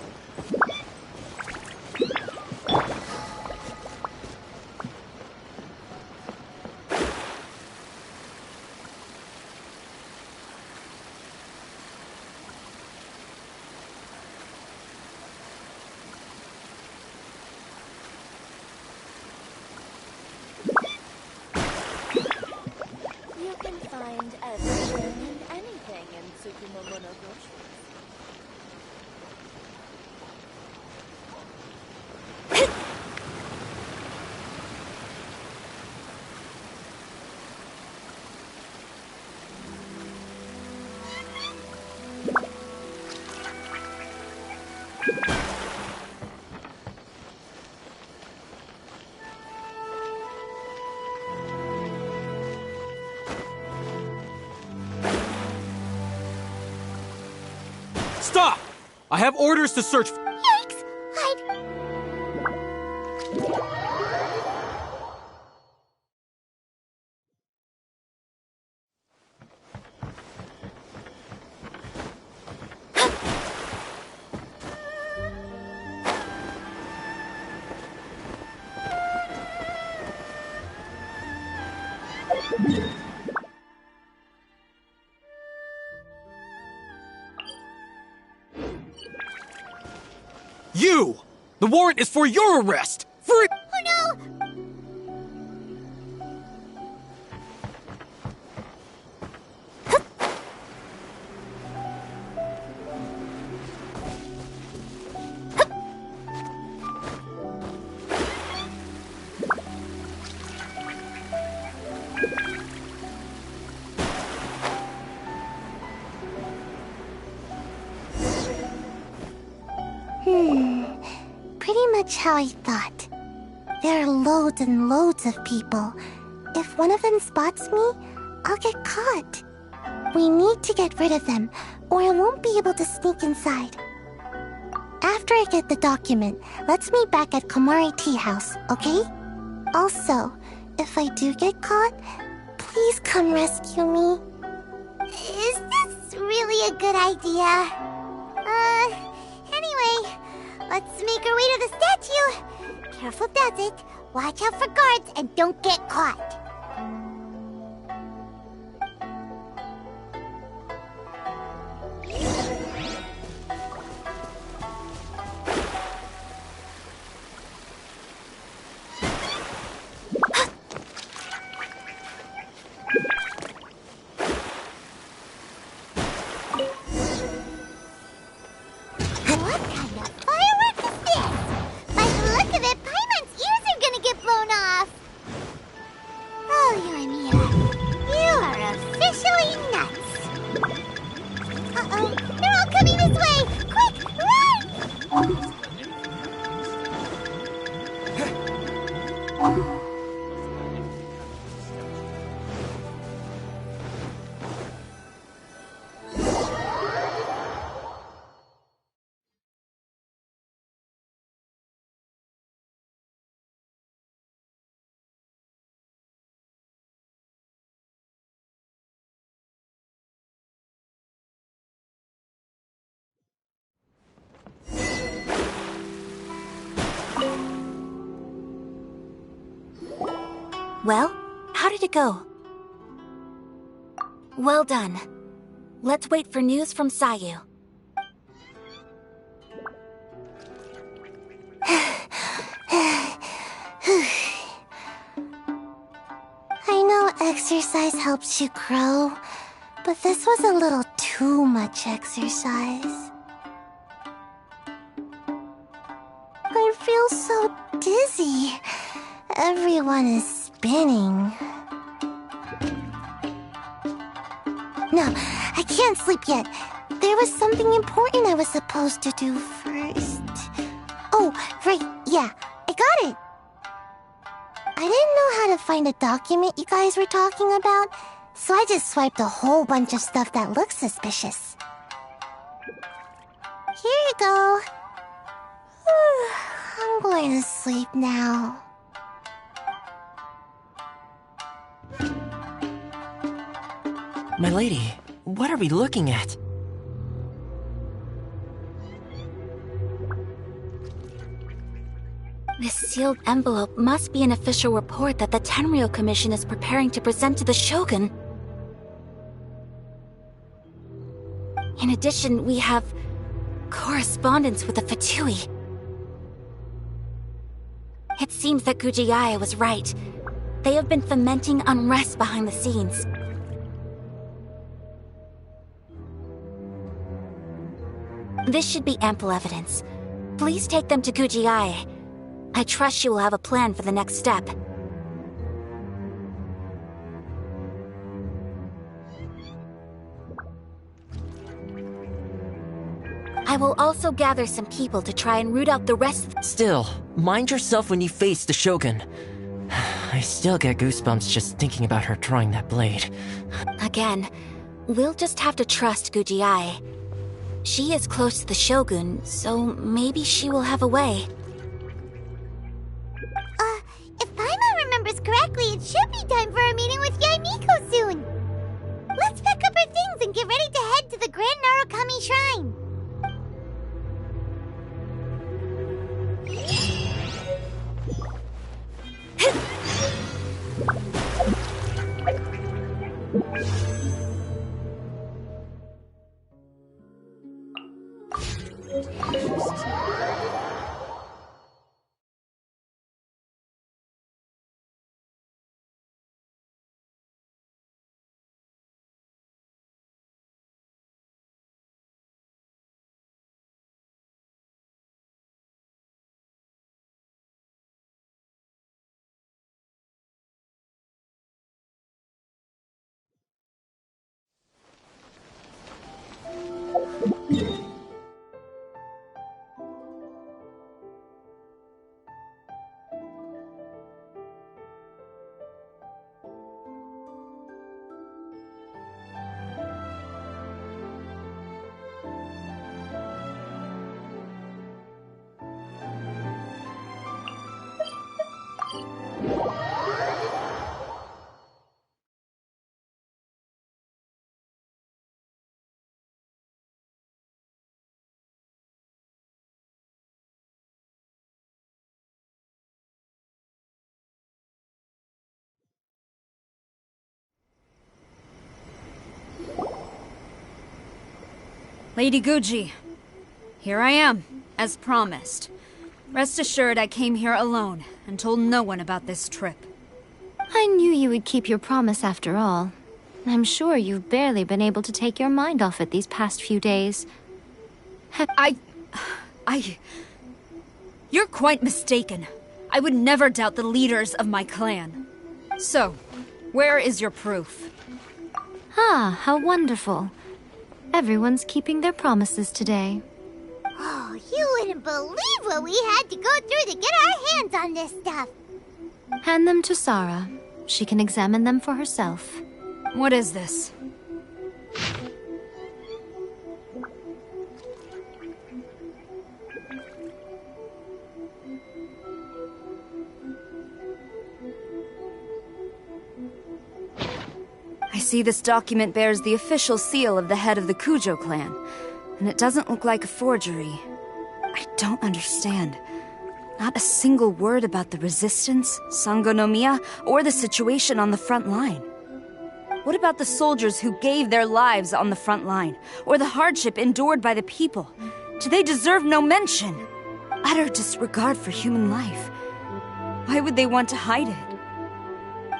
You can find everything and anything in Tsukumomono groceries. Stop! I have orders to search. Yikes! Hide. You! The warrant is for your arrest! For Oh no! Pretty much how I thought. There are loads and loads of people. If one of them spots me, I'll get caught. We need to get rid of them, or I won't be able to sneak inside. After I get the document, let's meet back at Komari Tea House, okay? Also, if I do get caught, please come rescue me. Is this really a good idea? Anyway, let's make our way to the statue. Careful does it. Watch out for guards and don't get caught. Well, how did it go? Well done. Let's wait for news from Sayu. I know exercise helps you grow, but this was a little too much exercise. I feel so dizzy. Everyone is spinning. No, I can't sleep yet. There was something important I was supposed to do first. Oh, right, yeah, I got it. I didn't know how to find a document you guys were talking about, so I just swiped a whole bunch of stuff that looks suspicious. Here you go. I'm going to sleep now. My lady, what are we looking at? This sealed envelope must be an official report that the Tenryou Commission is preparing to present to the Shogun. In addition, we have correspondence with the Fatui. It seems that Gujiaya was right. They have been fomenting unrest behind the scenes. This should be ample evidence. Please take them to Gujiaya. I trust she will have a plan for the next step. I will also gather some people to try and root out the rest of the— Still, mind yourself when you face the Shogun. I still get goosebumps just thinking about her drawing that blade. Again, we'll just have to trust Gujiai. She is close to the Shogun, so maybe she will have a way. If Paimon remembers correctly, it should be time for a meeting with Yaimiko soon. Let's pack up our things and get ready to head to the Grand Narukami Shrine. Lady Guji, here I am, as promised. Rest assured I came here alone and told no one about this trip. I knew you would keep your promise after all. I'm sure you've barely been able to take your mind off it these past few days. You're quite mistaken. I would never doubt the leaders of my clan. So, where is your proof? Ah, how wonderful. Everyone's keeping their promises today. Oh, you wouldn't believe what we had to go through to get our hands on this stuff. Hand them to Sarah. She can examine them for herself. What is this? I see this document bears the official seal of the head of the Kujo clan, and it doesn't look like a forgery. I don't understand. Not a single word about the resistance, Sangonomiya, or the situation on the front line. What about the soldiers who gave their lives on the front line, or the hardship endured by the people? Do they deserve no mention? Utter disregard for human life. Why would they want to hide it?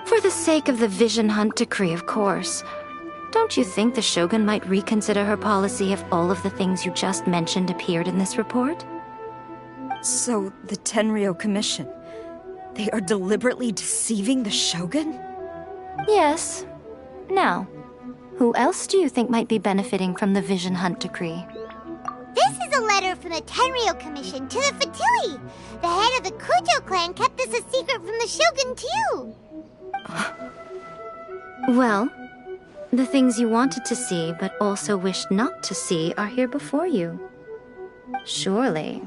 For the sake of the Vision Hunt decree, of course. Don't you think the Shogun might reconsider her policy if all of the things you just mentioned appeared in this report? So, the Tenryou Commission, they are deliberately deceiving the Shogun? Yes. Now, who else do you think might be benefiting from the Vision Hunt decree? This is a letter from the Tenryou Commission to the Fatui. The head of the Kujo clan kept this a secret from the Shogun, too. Well, the things you wanted to see but also wished not to see are here before you. Surely,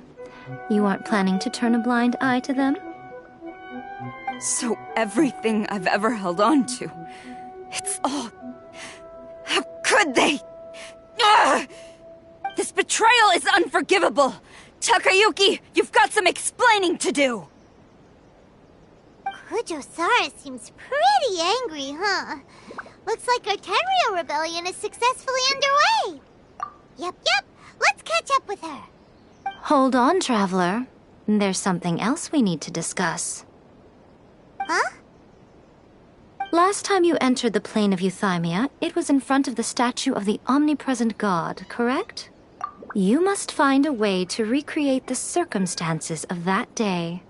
you aren't planning to turn a blind eye to them? So everything I've ever held on to, it's all... How could they? Ugh! This betrayal is unforgivable! Takayuki, you've got some explaining to do! Kujo-Sara seems pretty angry, huh? Looks like our Tenryou rebellion is successfully underway. Yep. Let's catch up with her. Hold on, Traveler. There's something else we need to discuss. Huh? Last time you entered the plane of Euthymia, it was in front of the statue of the omnipresent god, correct? You must find a way to recreate the circumstances of that day.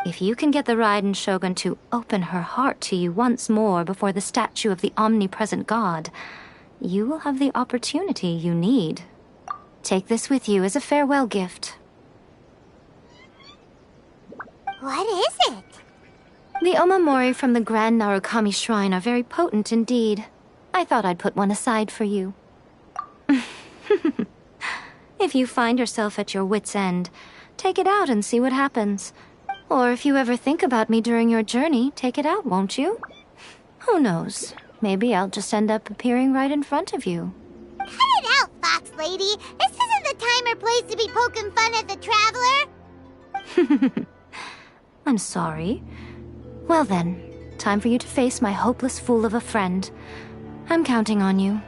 If you can get the Raiden Shogun to open her heart to you once more before the statue of the omnipresent god, you will have the opportunity you need. Take this with you as a farewell gift. What is it? The omamori from the Grand Narukami Shrine are very potent indeed. I thought I'd put one aside for you. If you find yourself at your wit's end, take it out and see what happens. Or if you ever think about me during your journey, take it out, won't you? Who knows? Maybe I'll just end up appearing right in front of you. Cut it out, Fox Lady! This isn't the time or place to be poking fun at the Traveler! I'm sorry. Well then, time for you to face my hopeless fool of a friend. I'm counting on you.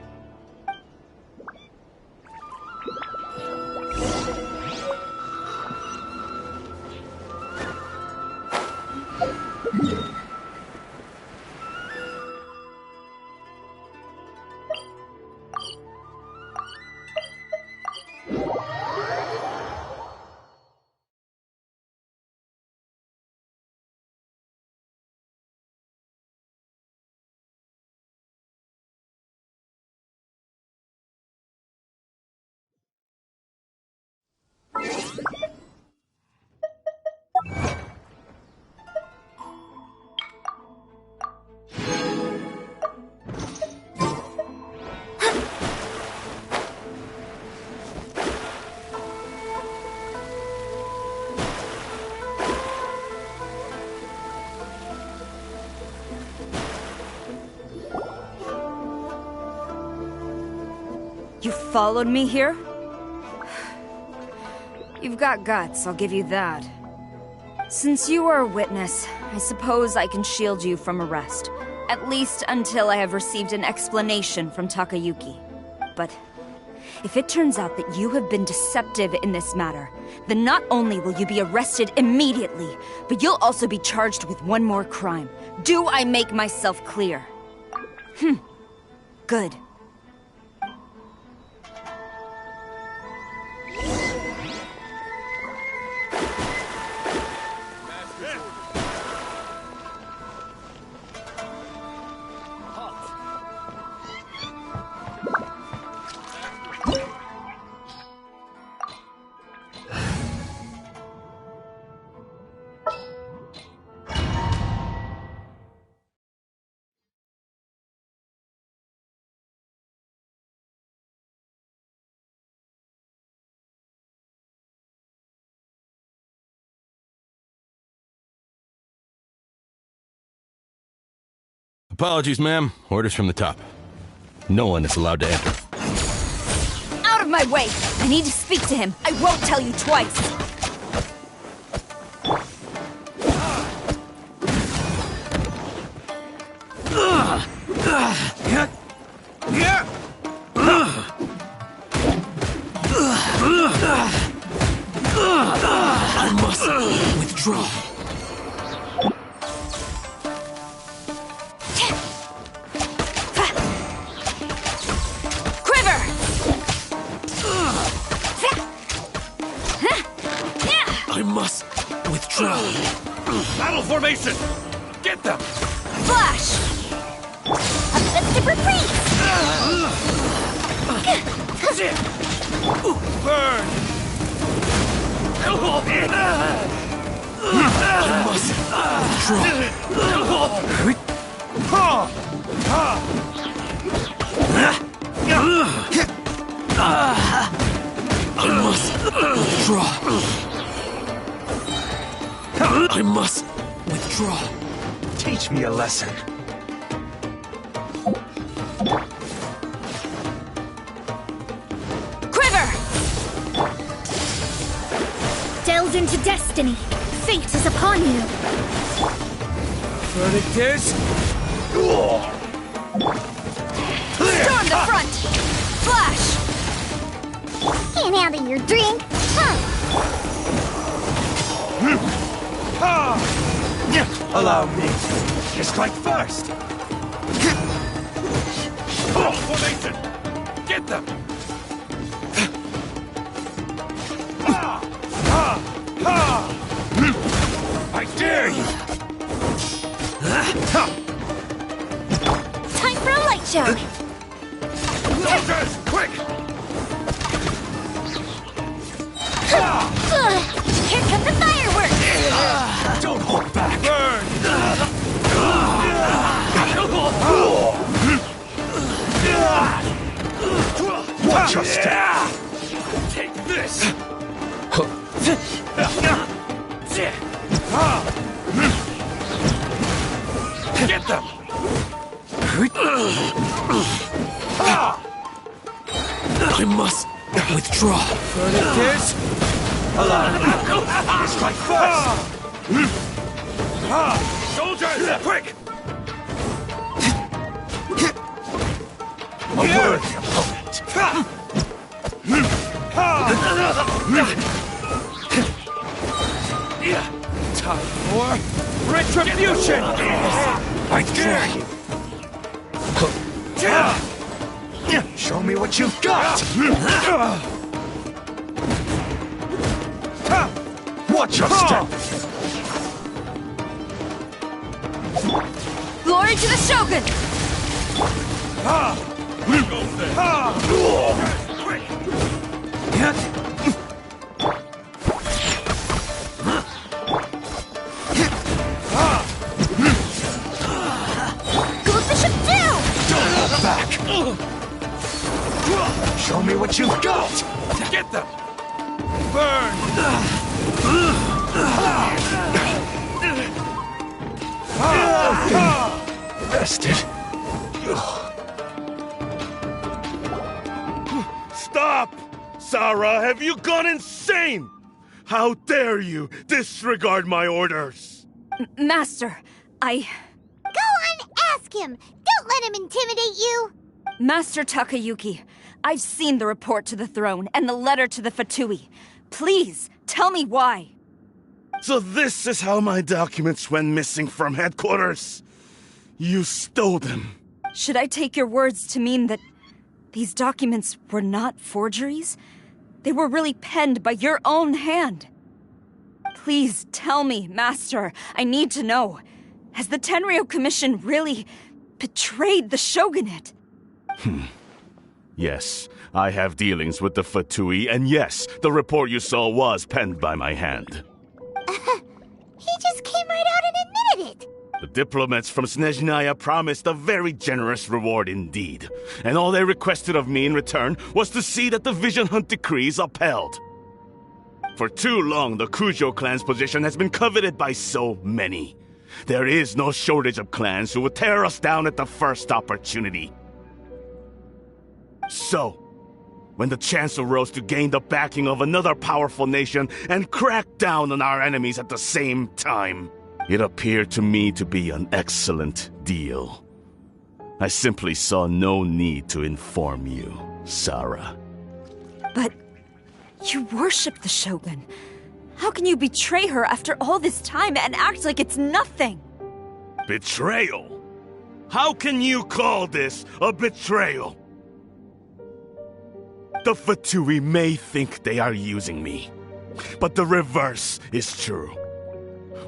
You followed me here? You've got guts, I'll give you that. Since you are a witness, I suppose I can shield you from arrest. At least until I have received an explanation from Takayuki. But If it turns out that you have been deceptive in this matter, then not only will you be arrested immediately, but you'll also be charged with one more crime. Do I make myself clear? Good. Apologies, ma'am. Orders from the top. No one is allowed to enter. Out of my way! I need to speak to him. I won't tell you twice. I must withdraw. I must withdraw. Battle formation! Get them! Flash! Let's super freeze! Burn! I must withdraw. I must withdraw. Teach me a lesson. Quiver! Delve into destiny. Fate is upon you. Verdict is... Storm the front! Flash! Can't handle your drink. Allow me to strike first. Battle formation! Get them! I dare you! Time for a light show. Soldiers, quick! Here come the fireworks. Don't hold back! Burn! Watch your step! Take this! Get them! I must withdraw. Verdict is... Allow me to strike first! Soldiers, quick! A worthy opponent. Time for retribution! I dare you! Show me what you've got! Watch your step! Glory to the Shogun! Quick! Go Bishop down! Don't hold back! Show me what you've got! Get them! Burn! Bested. Stop! Sarah, have you gone insane? How dare you disregard my orders? Master, Go on, ask him! Don't let him intimidate you! Master Takayuki, I've seen the report to the throne and the letter to the Fatui. Please, tell me why. So this is how my documents went missing from headquarters. You stole them. Should I take your words to mean that these documents were not forgeries? They were really penned by your own hand. Please tell me, Master. I need to know. Has the Tenryo Commission really betrayed the shogunate? Yes, I have dealings with the Fatui, and yes, the report you saw was penned by my hand. He just came right out and admitted it. The diplomats from Snezhnaya promised a very generous reward indeed, and all they requested of me in return was to see that the Vision Hunt decree is upheld. For too long, the Kujo clan's position has been coveted by so many. There is no shortage of clans who would tear us down at the first opportunity. So, when the chance arose to gain the backing of another powerful nation and crack down on our enemies at the same time, it appeared to me to be an excellent deal. I simply saw no need to inform you, Sarah. But you worship the Shogun. How can you betray her after all this time and act like it's nothing? Betrayal? How can you call this a betrayal? The Fatui may think they are using me, but the reverse is true.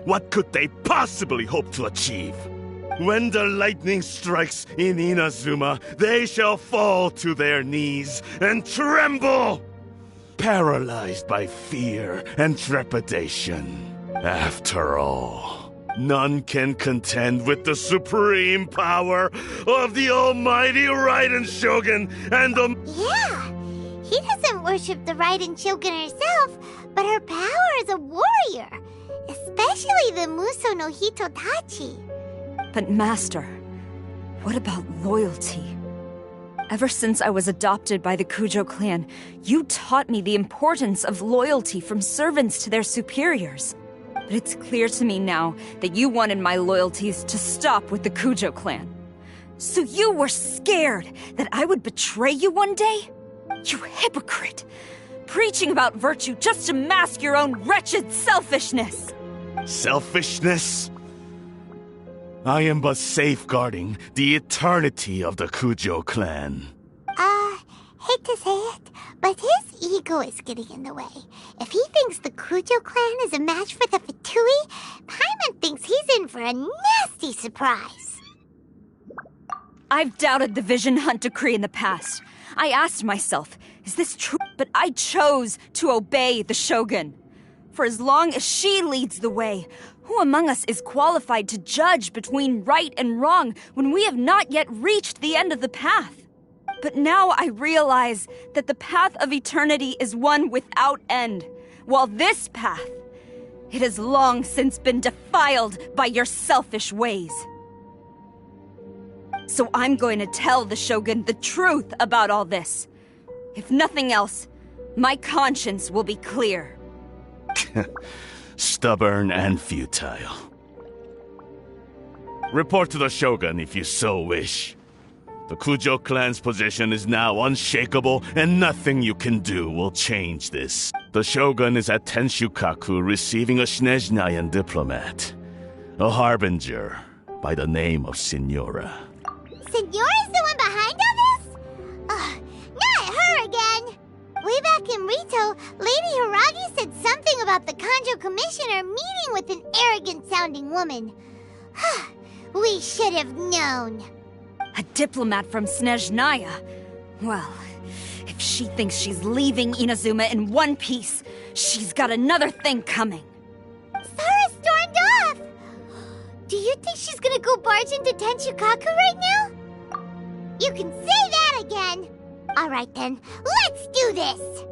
What could they possibly hope to achieve? When the lightning strikes in Inazuma, they shall fall to their knees and tremble, paralyzed by fear and trepidation. After all, none can contend with the supreme power of the almighty Raiden Shogun and the... Yeah, he doesn't worship the Raiden Shogun herself, but her power as a warrior. Especially the Muso no Hitotachi. But Master, what about loyalty? Ever since I was adopted by the Kujo clan, you taught me the importance of loyalty from servants to their superiors. But it's clear to me now that you wanted my loyalties to stop with the Kujo clan. So you were scared that I would betray you one day? You hypocrite! Preaching about virtue just to mask your own wretched selfishness! Selfishness? I am but safeguarding the eternity of the Kujo clan. Hate to say it, but his ego is getting in the way. If he thinks the Kujo clan is a match for the Fatui, Paimon thinks he's in for a nasty surprise. I've doubted the Vision Hunt decree in the past. I asked myself, is this true? But I chose to obey the Shogun. For as long as she leads the way, who among us is qualified to judge between right and wrong when we have not yet reached the end of the path? But now I realize that the path of eternity is one without end, while this path, it has long since been defiled by your selfish ways. So I'm going to tell the Shogun the truth about all this. If nothing else, my conscience will be clear. Stubborn and futile. Report to the Shogun if you so wish. The Kujo clan's position is now unshakable, and nothing you can do will change this. The Shogun is at Tenshukaku receiving a Snezhnayan diplomat, a harbinger by the name of Signora. Signora's the one behind all this? Not her again! Way back in Rito, Lady Hiragi said something about the Kanjo Commissioner meeting with an arrogant-sounding woman. We should have known. A diplomat from Snezhnaya? Well, if she thinks she's leaving Inazuma in one piece, she's got another thing coming. Sarah stormed off! Do you think she's gonna go barge into Tenshukaku right now? You can say that again! Alright then, let's do this!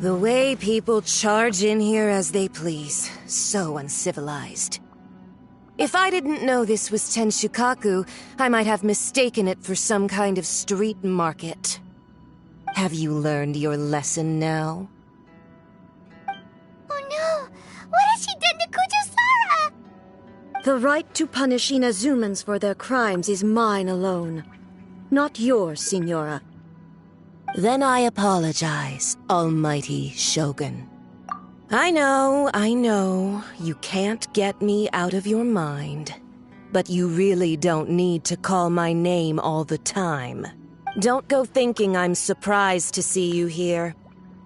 The way people charge in here as they please. So uncivilized. If I didn't know this was Tenshukaku, I might have mistaken it for some kind of street market. Have you learned your lesson now? Oh no! What has she done to Kujusara? The right to punish Inazumans for their crimes is mine alone. Not yours, Signora. Then I apologize, Almighty Shogun. I know, you can't get me out of your mind. But you really don't need to call my name all the time. Don't go thinking I'm surprised to see you here.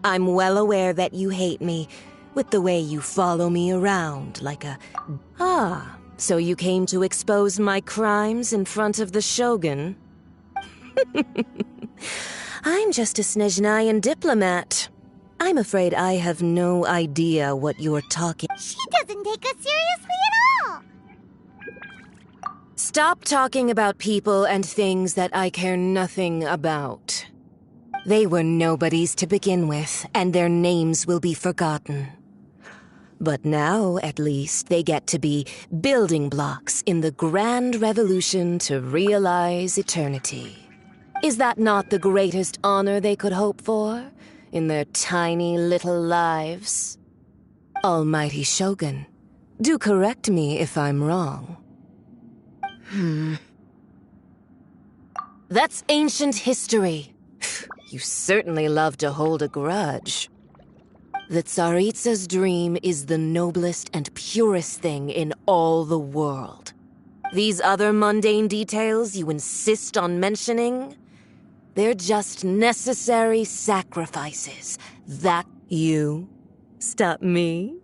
I'm well aware that you hate me, with the way you follow me around like a... Ah, so you came to expose my crimes in front of the Shogun? I'm just a Snezhnayan diplomat. I'm afraid I have no idea what you're talking... She doesn't take us seriously at all! Stop talking about people and things that I care nothing about. They were nobodies to begin with, and their names will be forgotten. But now, at least, they get to be building blocks in the grand revolution to realize eternity. Is that not the greatest honor they could hope for in their tiny little lives? Almighty Shogun, do correct me if I'm wrong. That's ancient history. You certainly love to hold a grudge. The Tsaritsa's dream is the noblest and purest thing in all the world. These other mundane details you insist on mentioning, they're just necessary sacrifices. That you stop me?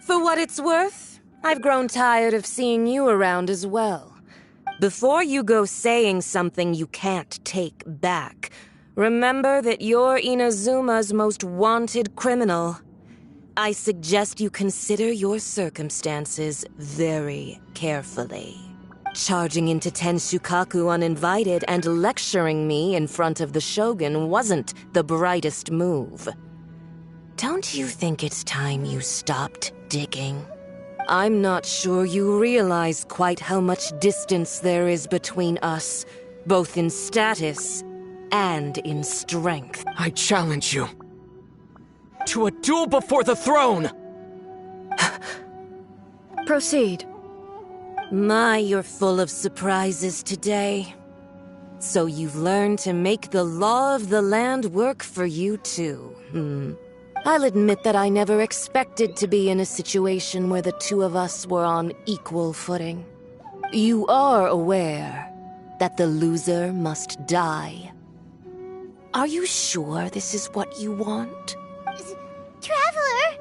For what it's worth, I've grown tired of seeing you around as well. Before you go saying something you can't take back, remember that you're Inazuma's most wanted criminal. I suggest you consider your circumstances very carefully. Charging into Tenshukaku uninvited and lecturing me in front of the Shogun wasn't the brightest move. Don't you think it's time you stopped digging? I'm not sure you realize quite how much distance there is between us, both in status and in strength. I challenge you to a duel before the throne! Proceed. My, you're full of surprises today. So you've learned to make the law of the land work for you too, I'll admit that I never expected to be in a situation where the two of us were on equal footing. You are aware that the loser must die. Are you sure this is what you want? Traveler!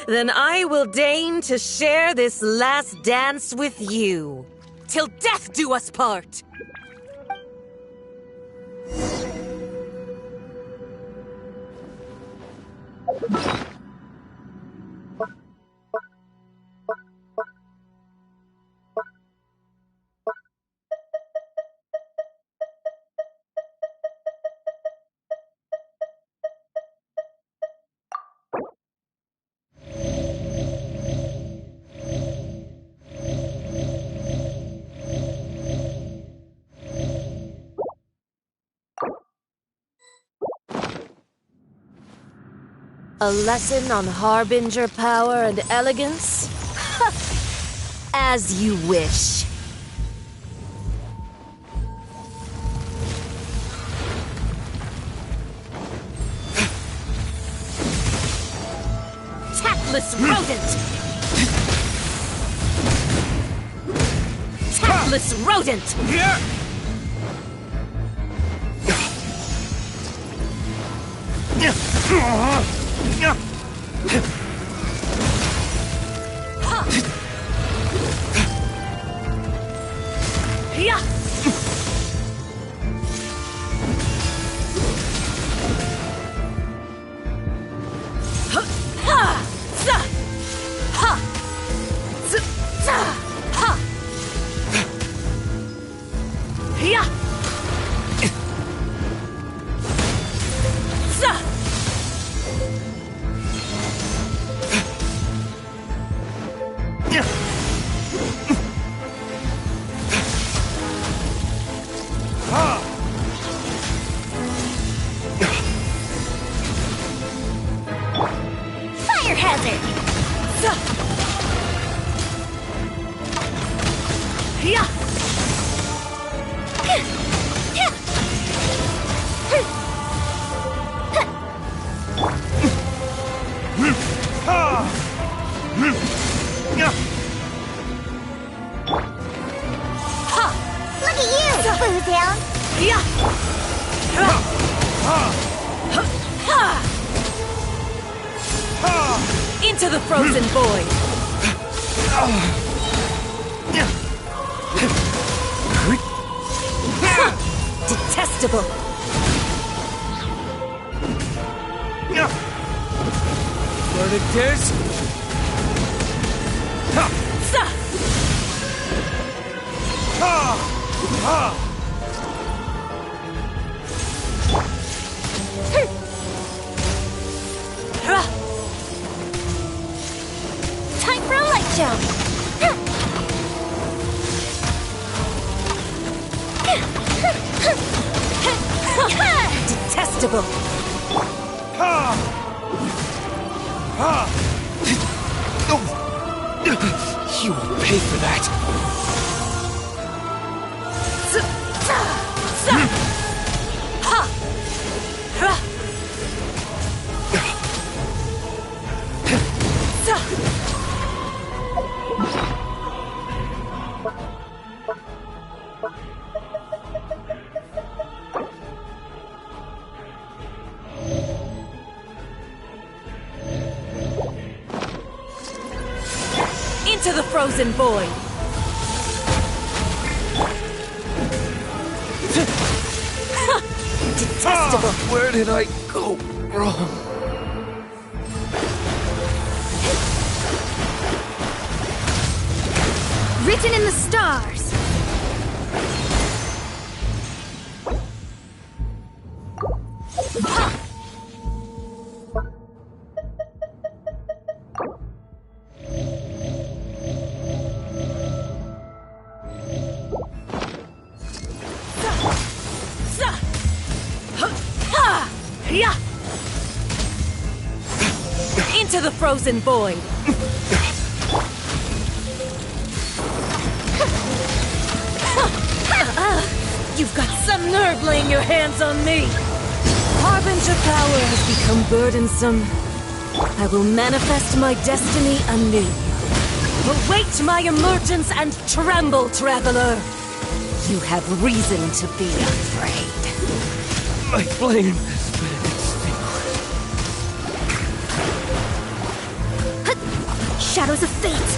Then I will deign to share this last dance with you. Till death do us part! A lesson on Harbinger power and elegance? As you wish. Tactless rodent! Tactless rodent! desert! Look at you, Boozehound! Into the frozen void! Detestable! Predators? Time for a light show! Detestable! You will pay for that. Into the frozen void! Detestable! Where did I go wrong? Written in the stars! Into the frozen void! You've got some nerve laying your hands on me! Harbinger power has become burdensome. I will manifest my destiny anew. Await my emergence and tremble, traveler! You have reason to be afraid. My flame has been extinguished. Shadows of fate!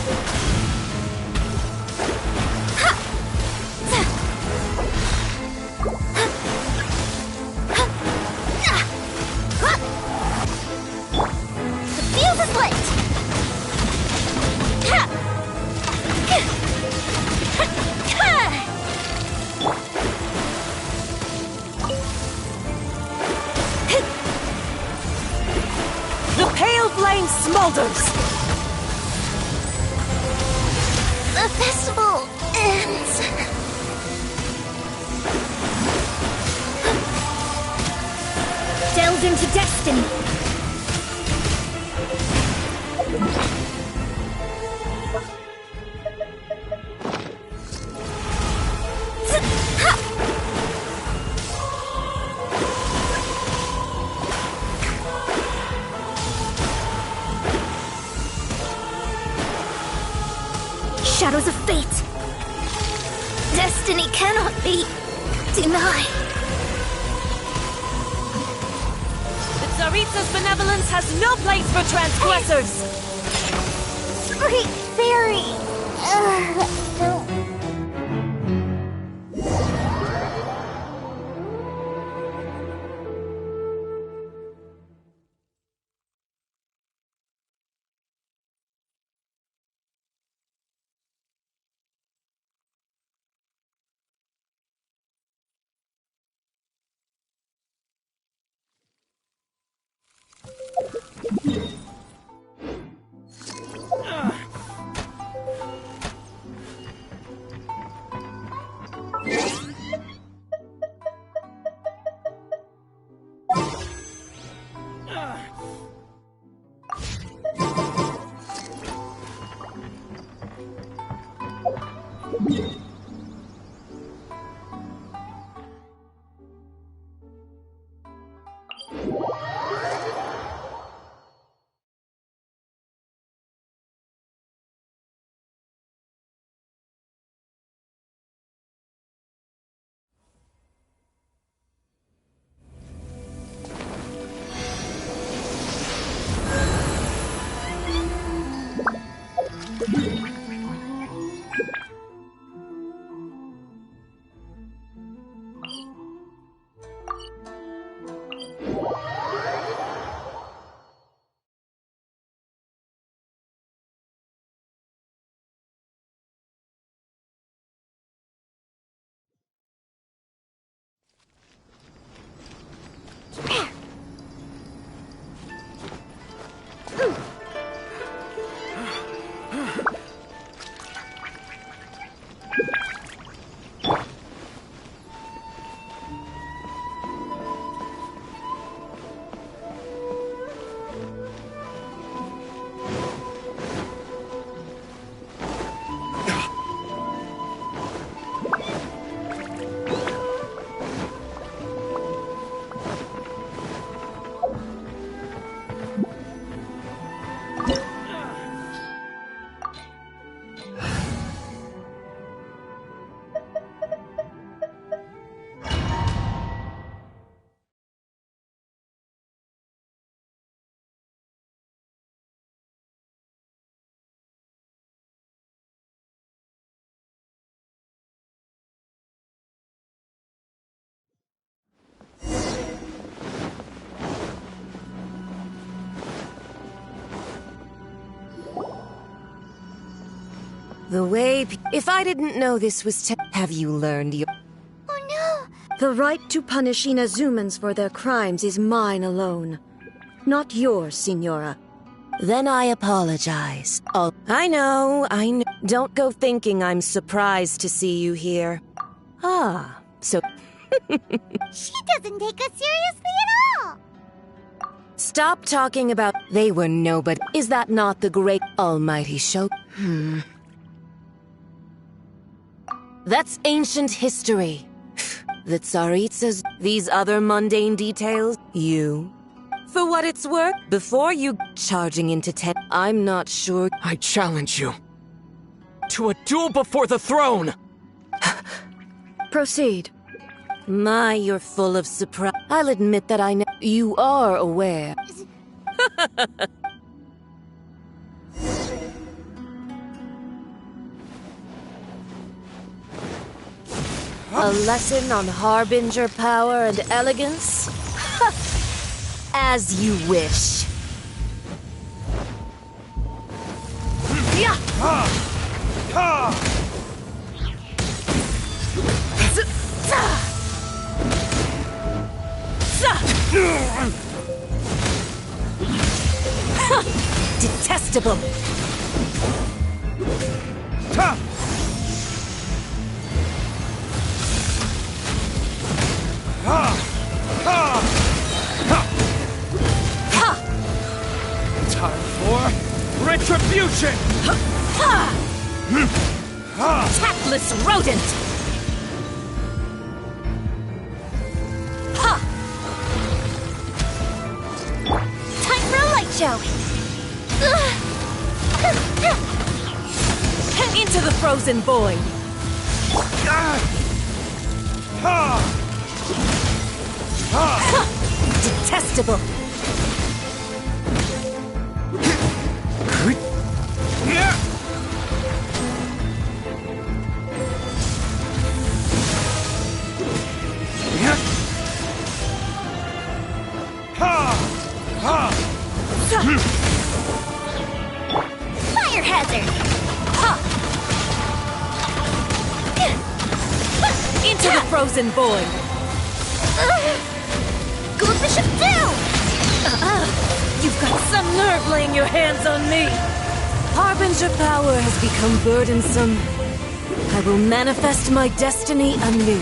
The fuse is lit! The pale flame smolders! The festival ends. Delved into destiny! Shadows of fate. Destiny cannot be denied. The Tsaritsa's benevolence has no place for transgressors! Sweet fairy. No. The way... If I didn't know this was have you learned your... Oh no! The right to punish Inazumans for their crimes is mine alone. Not yours, Signora. Then I apologize. Oh, I know. Don't go thinking I'm surprised to see you here. Ah, so... She doesn't take us seriously at all! Stop talking about... They were nobody. Is that not the great almighty show? That's ancient history. The Tsaritsas, these other mundane details, you. For what it's worth, before you charging into I'm not sure. I challenge you to a duel before the throne! Proceed. My, you're full of surprise. I'll admit that I know you are aware. A lesson on harbinger power and elegance? As you wish. Detestable. Time for retribution! Tactless rodent! Time for a light show! Into the frozen void! Detestable! Fire hazard! Into the frozen void! Goldfish of doom! You've got some nerve laying your hands on me! Harbinger power has become burdensome. I will manifest my destiny anew.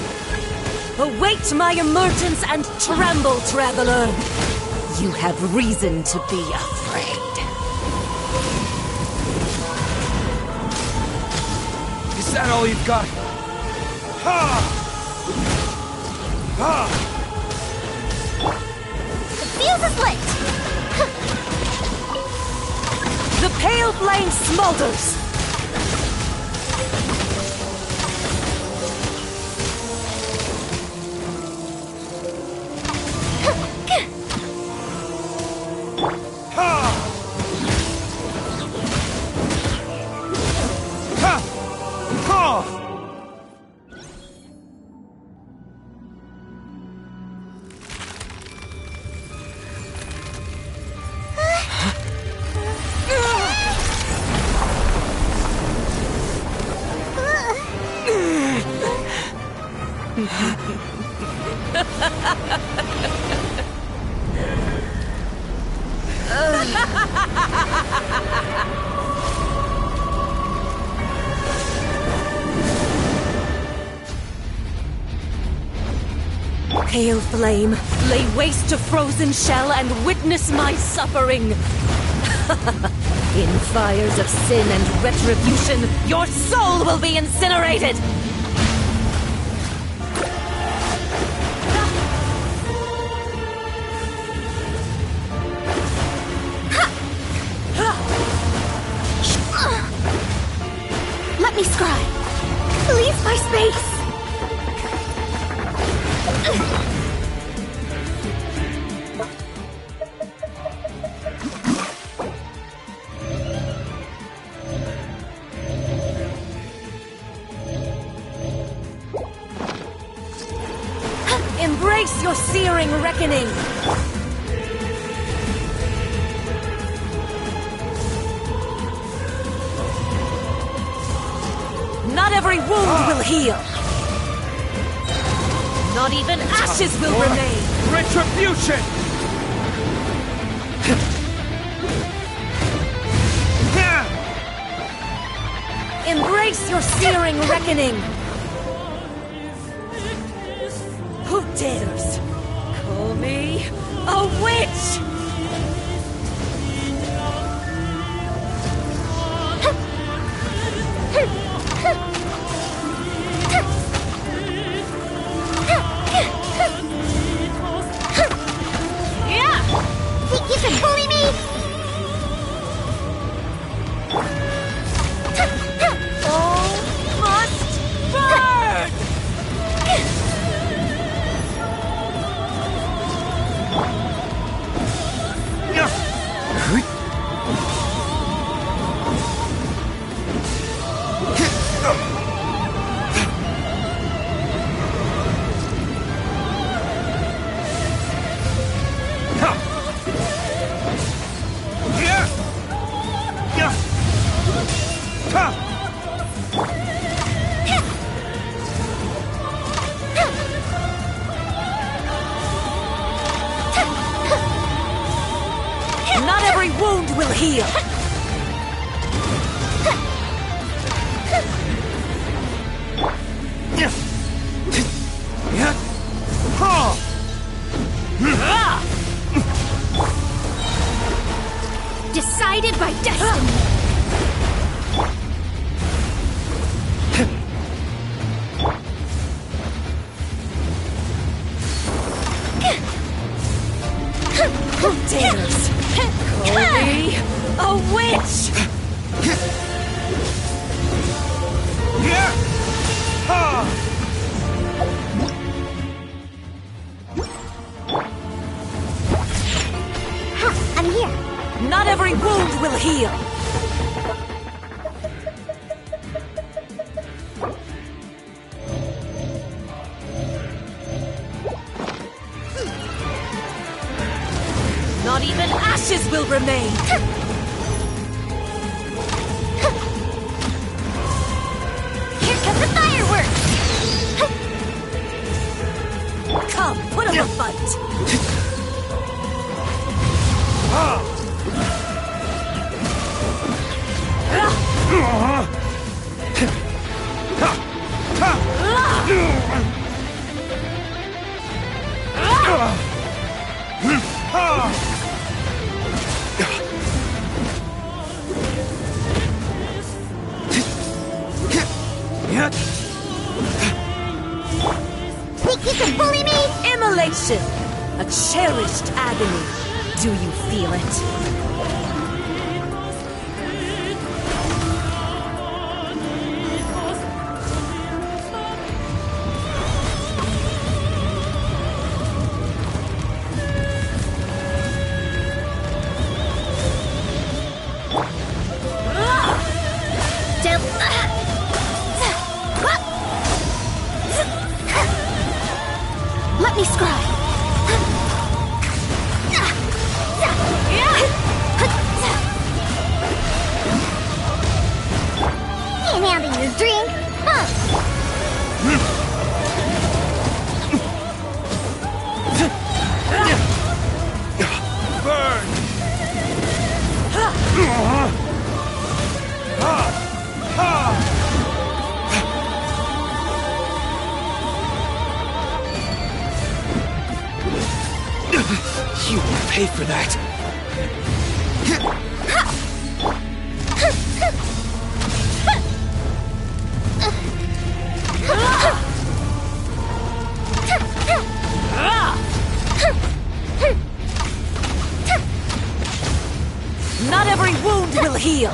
Await my emergence and tremble, traveler! You have reason to be afraid. Is that all all you've got? The fuse is lit! The pale flame smolders! Pale flame, lay waste to frozen shell and witness my suffering. In fires of sin and retribution, your soul will be incinerated! Let me scry! Please, my space! Embrace your searing reckoning! Not every wound will heal! Not even ashes will remain! Retribution! Embrace your searing reckoning! Who dares call me a witch? Think you can bully me? All must burn! Not every wound will heal! Decided by destiny! Who dares call me a witch? I'm here! Not every wound will heal! Desperation! A cherished agony. Do you feel it? Let me scry. Can't handle your drink, You will pay for that. Not every wound will heal.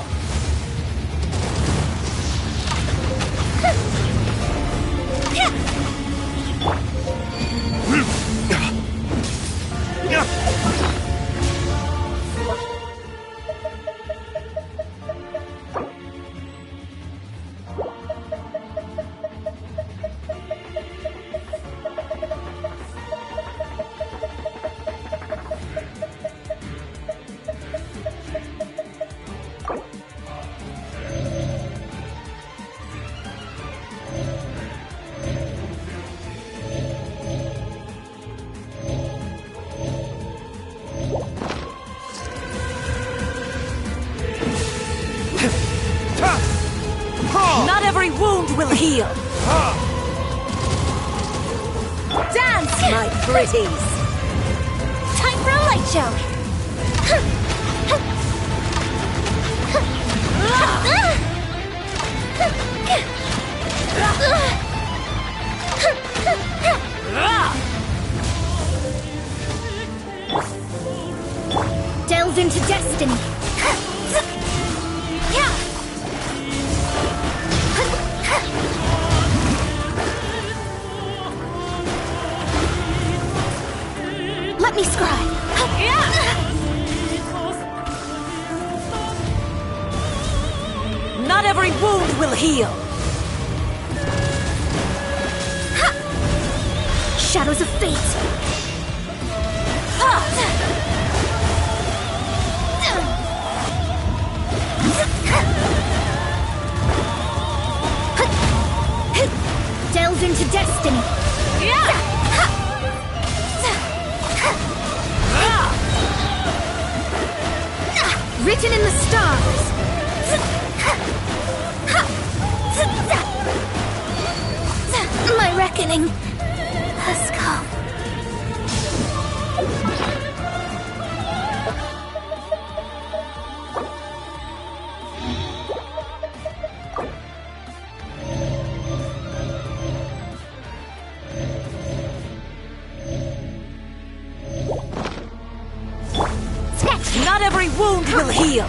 Not every wound will heal. Dance, my pretties. Time for a light show. Delve into destiny. Let me scry. Not every wound will heal. Shadows of fate. Delve into destiny. Written in the stars. My reckoning has come. Not every wound will heal.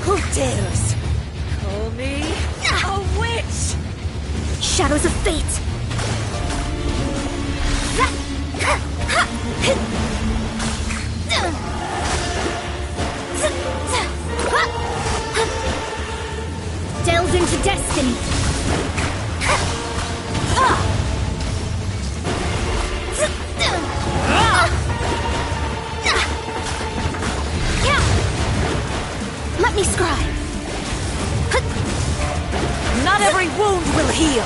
Who dares call me a witch? Shadows of fate. Delve into destiny. Let me scry. Not every wound will heal.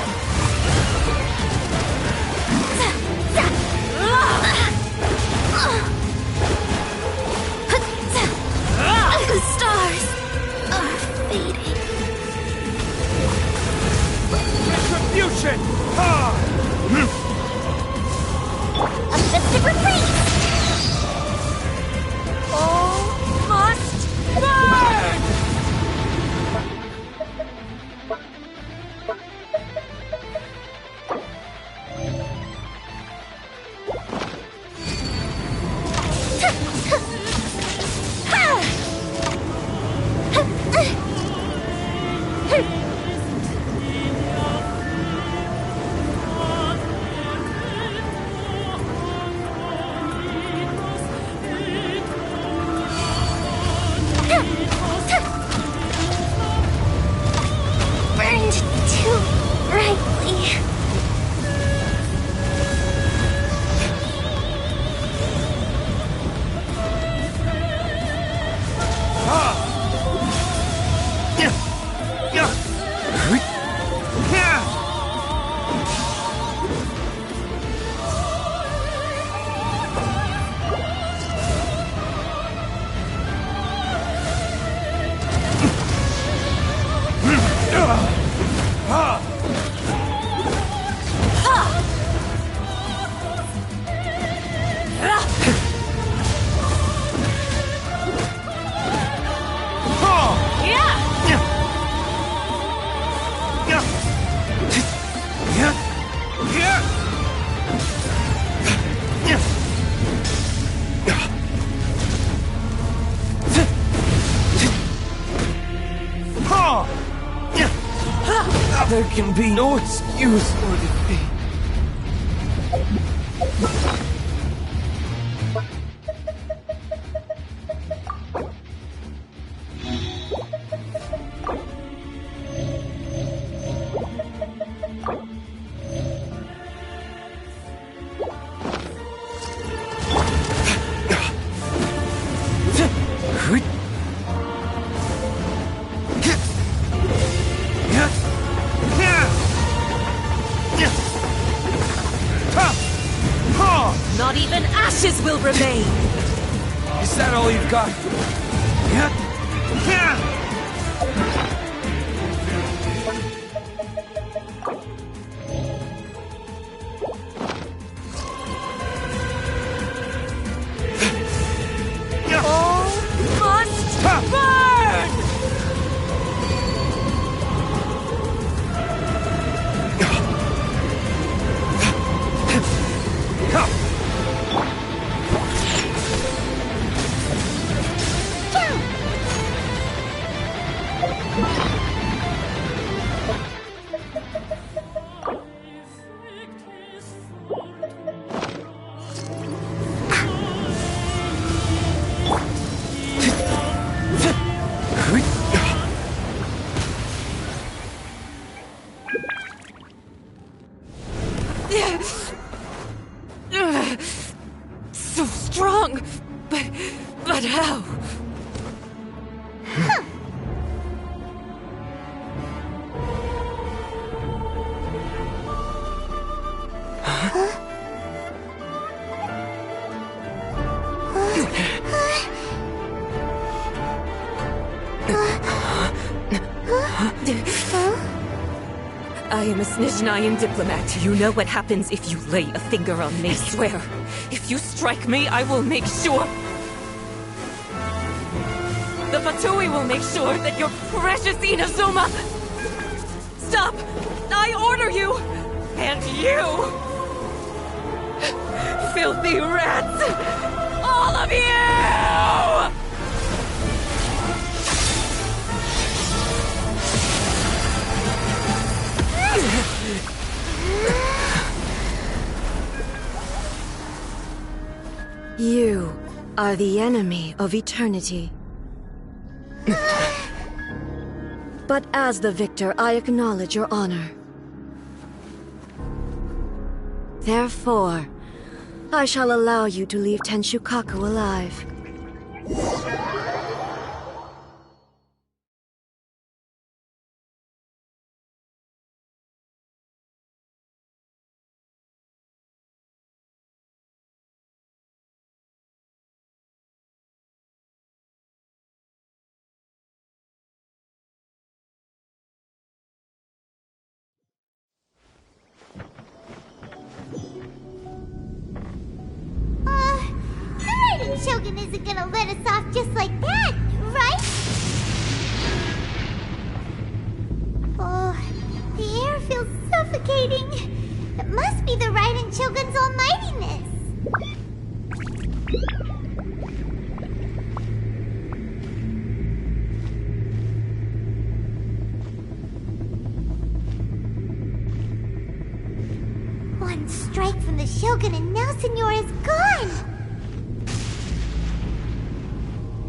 can be no excuse for defeat. Not even ashes will remain! Is that all you've got? All must burn! So strong, but how? I am a Snezhnayan diplomat. You know what happens if you lay a finger on me, swear. If you strike me, I will make sure... The Fatui will make sure that your precious Inazuma... Stop! I order you! And you! Filthy rats! All of you! You are the enemy of eternity. But as the victor, I acknowledge your honor. Therefore, I shall allow you to leave Tenshukaku alive. Shogun isn't gonna let us off just like that, right? Oh, the air feels suffocating. It must be the Raiden Shogun's almightiness. One strike from the Shogun and now Signora's gone!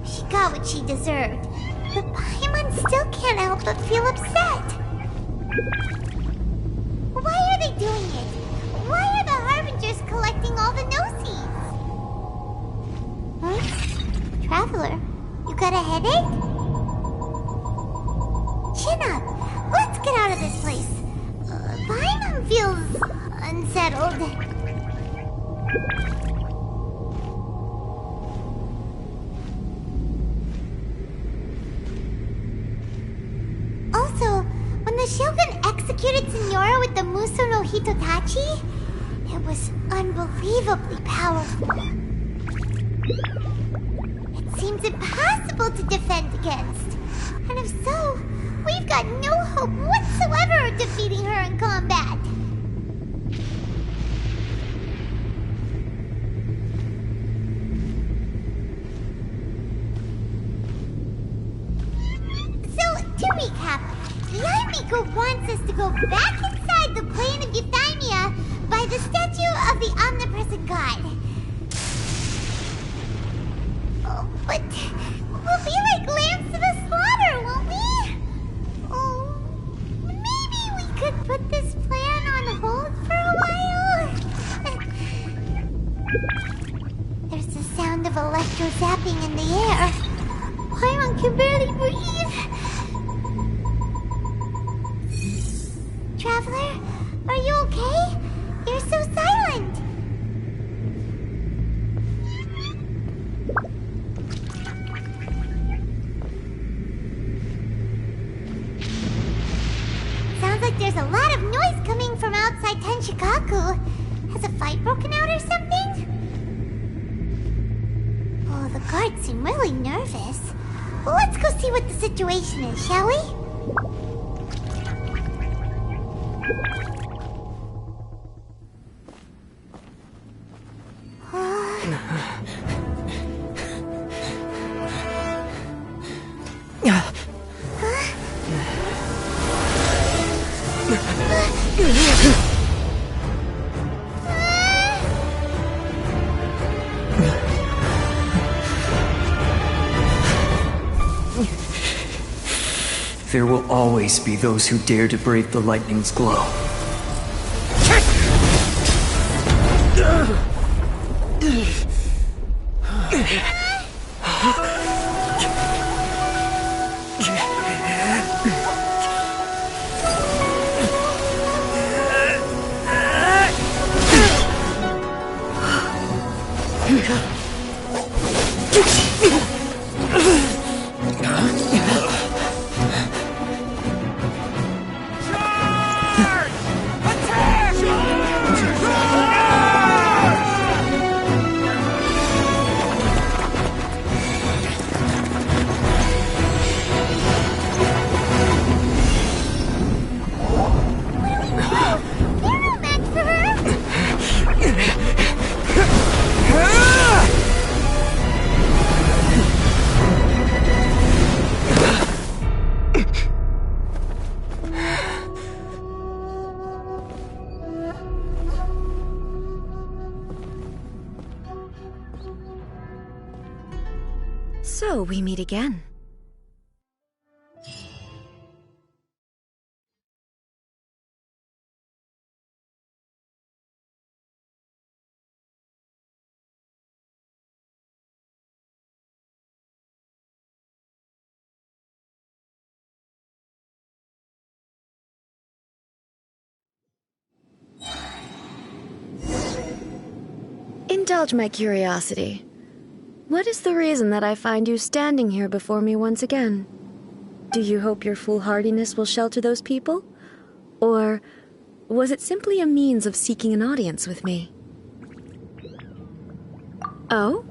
She got what she deserved, but Paimon still can't help but feel upset. Why are they doing it? Why are the Harbingers collecting all the no-seeds? Huh? Traveler, you got a headache? Chin up. Let's get out of this place. Paimon feels unsettled. Also, when the Shogun executed Signora with the Muso no Hitotachi, it was unbelievably powerful. It seems impossible to defend against. And if so, we've got no hope whatsoever of defeating her in combat. To recap, the Army Echo wants us to go back inside the plane of Euthymia by the statue of the omnipresent god. Oh, but we'll be like lambs to the slaughter, won't we? Oh, maybe we could put this plan on hold for a while? There's the sound of electro zapping in the air. Paimon can barely breathe. Traveler, are you okay? You're so silent. Sounds like there's a lot of noise coming from outside Tenshikaku. Has a fight broken out or something? Oh, the guards seem really nervous. Well, let's go see what the situation is, shall we? There will always be those who dare to brave the lightning's glow. So we meet again. Indulge my curiosity. What is the reason that I find you standing here before me once again? Do you hope your foolhardiness will shelter those people? Or was it simply a means of seeking an audience with me? Oh?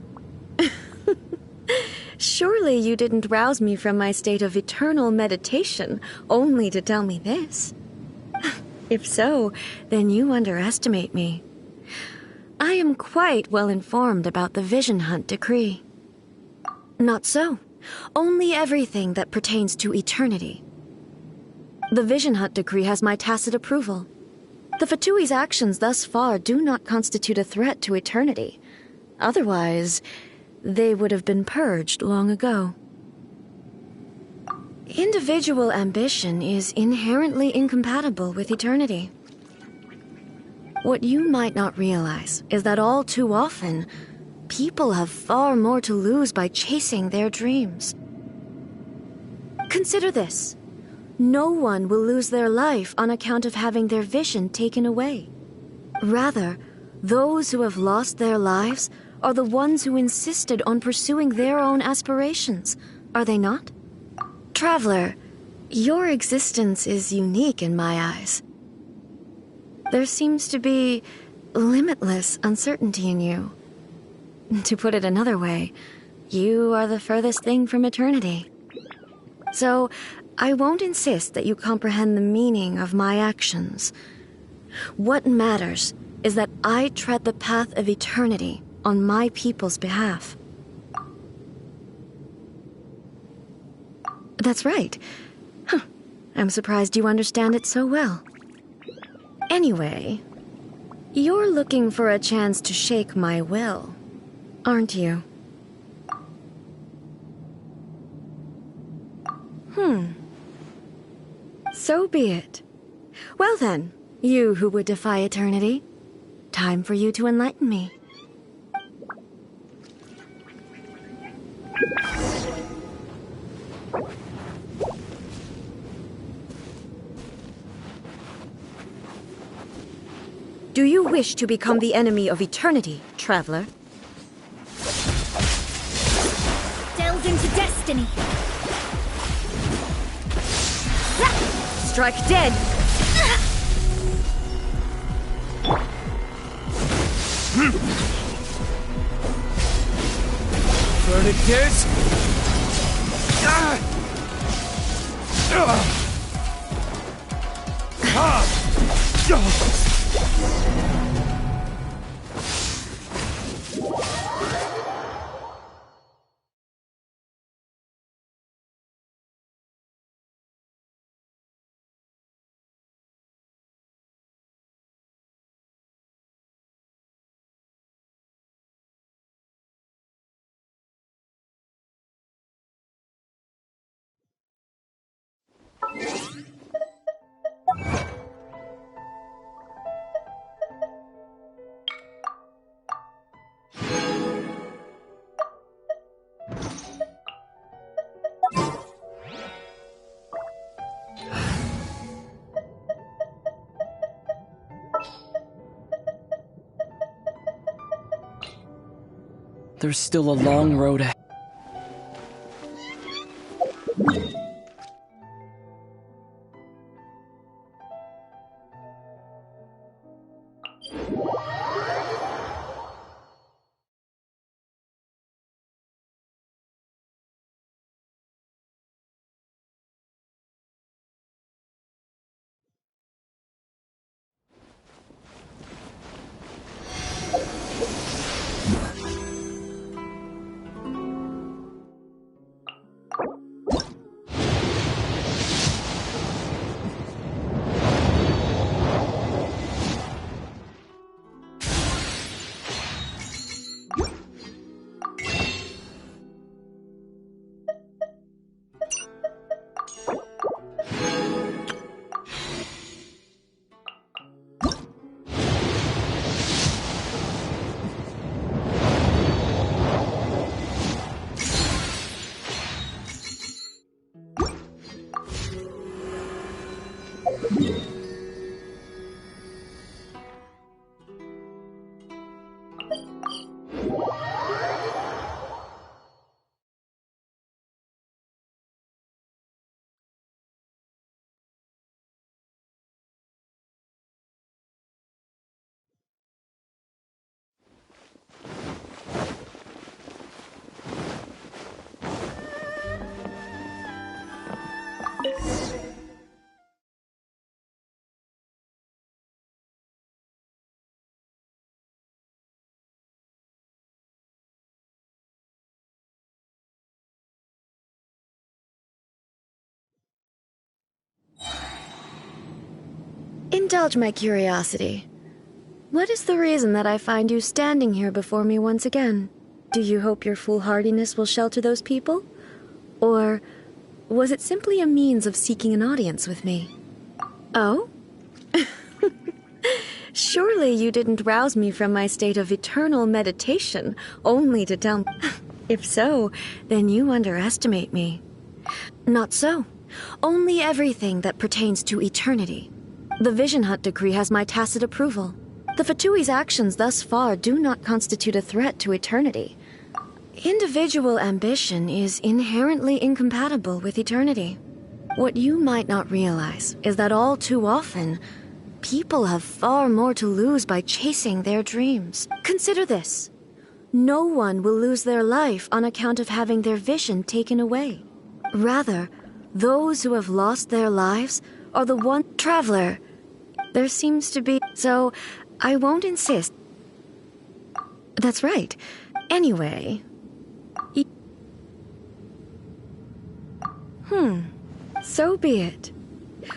Surely you didn't rouse me from my state of eternal meditation only to tell me this. If so, then you underestimate me. I am quite well informed about the Vision Hunt decree. Not so. Only everything that pertains to eternity. The Vision Hunt decree has my tacit approval. The Fatui's actions thus far do not constitute a threat to eternity. Otherwise, they would have been purged long ago. Individual ambition is inherently incompatible with eternity. What you might not realize is that all too often, people have far more to lose by chasing their dreams. Consider this. No one will lose their life on account of having their vision taken away. Rather, those who have lost their lives are the ones who insisted on pursuing their own aspirations, are they not? Traveler, your existence is unique in my eyes. There seems to be limitless uncertainty in you. To put it another way, you are the furthest thing from eternity. So, I won't insist that you comprehend the meaning of my actions. What matters is that I tread the path of eternity on my people's behalf. That's right. I'm surprised you understand it so well. Anyway, you're looking for a chance to shake my will, aren't you? So be it. Well then, you who would defy eternity, time for you to enlighten me. Do you wish to become the enemy of eternity, traveler? Delve into destiny. Strike dead! Tourniquets? There's still a long road ahead. Indulge my curiosity. What is the reason that I find you standing here before me once again? Do you hope your foolhardiness will shelter those people? Or was it simply a means of seeking an audience with me? Oh? Surely you didn't rouse me from my state of eternal meditation only to tell me. If so, then you underestimate me. Not so. Only everything that pertains to eternity. The Vision Hut decree has my tacit approval. The Fatui's actions thus far do not constitute a threat to eternity. Individual ambition is inherently incompatible with eternity. What you might not realize is that all too often, people have far more to lose by chasing their dreams. Consider this. No one will lose their life on account of having their vision taken away. Rather, those who have lost their lives are the one traveler. There seems to be... So, I won't insist. That's right. Anyway... So be it.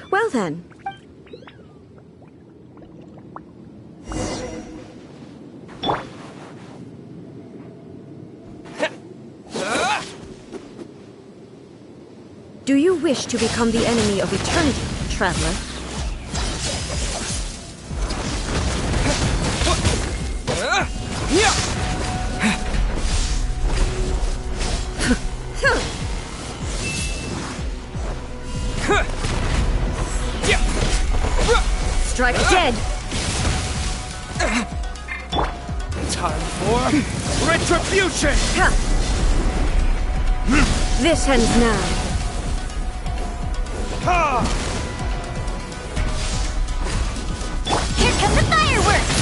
Well then. Do you wish to become the enemy of eternity, traveler? Strike dead! Time for retribution! This ends now. Here come the fireworks!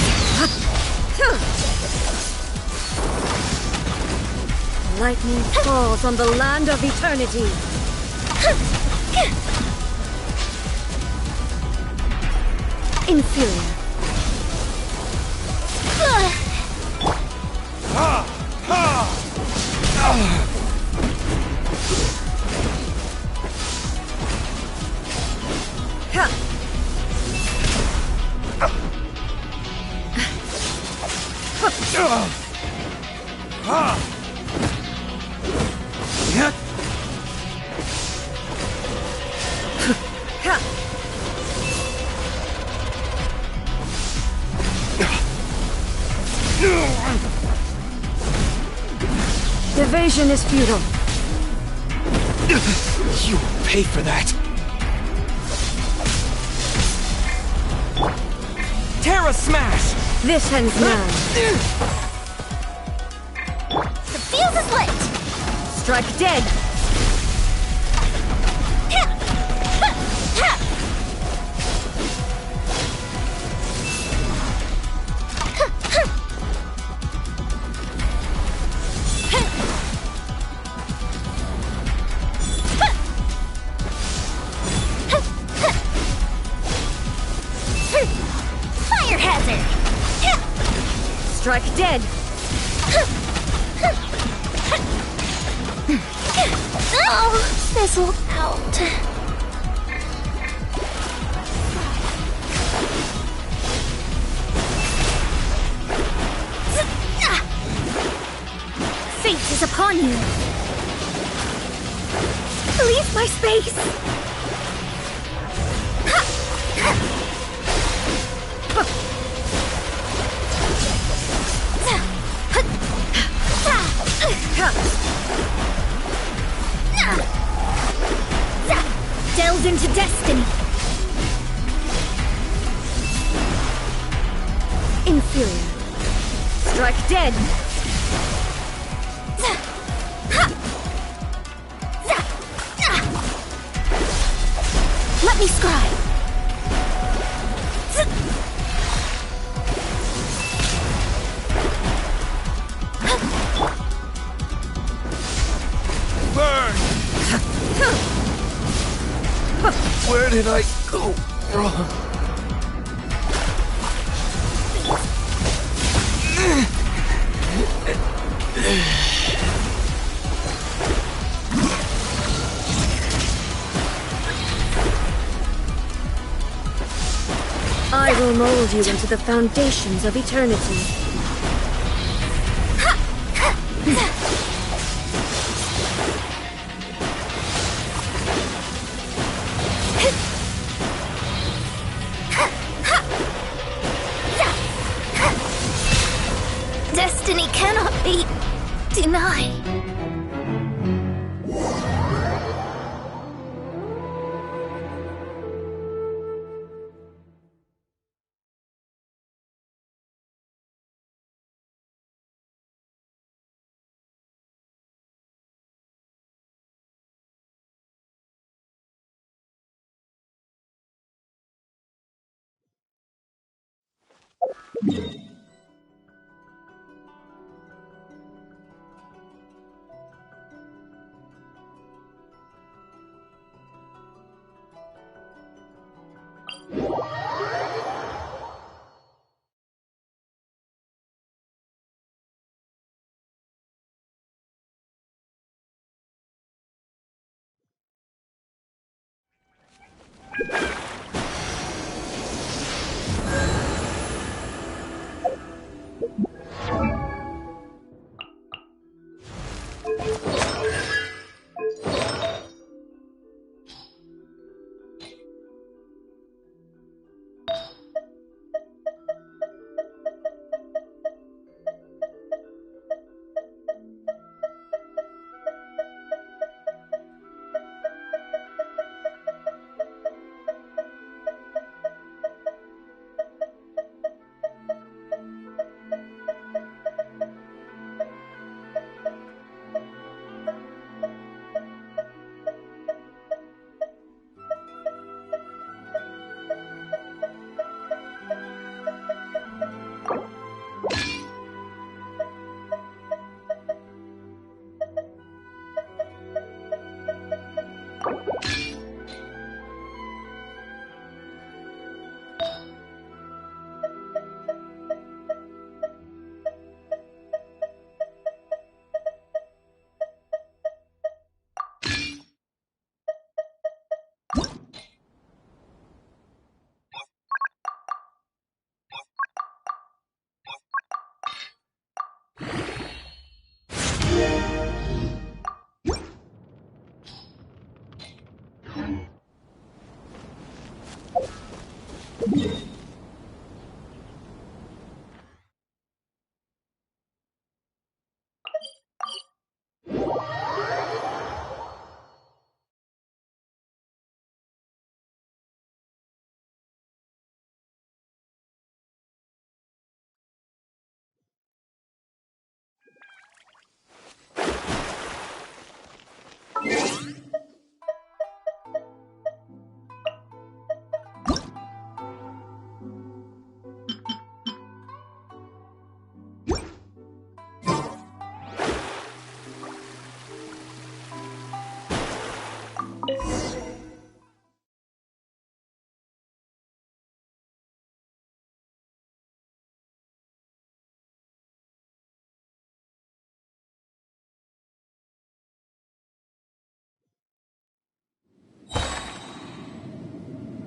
Lightning falls on the land of eternity. Inferior. Evasion is futile. You will pay for that. Terra Smash! This ends now. The fuse is lit! Strike dead! Fire hazard! Strike dead! Oh, fizzle out. Fate is upon you. Leave my space. Delves into destiny. Inferior. Strike dead! Let me scribe. Burn! Where did I go wrong? I will mold you into the foundations of eternity. Destiny cannot be denied.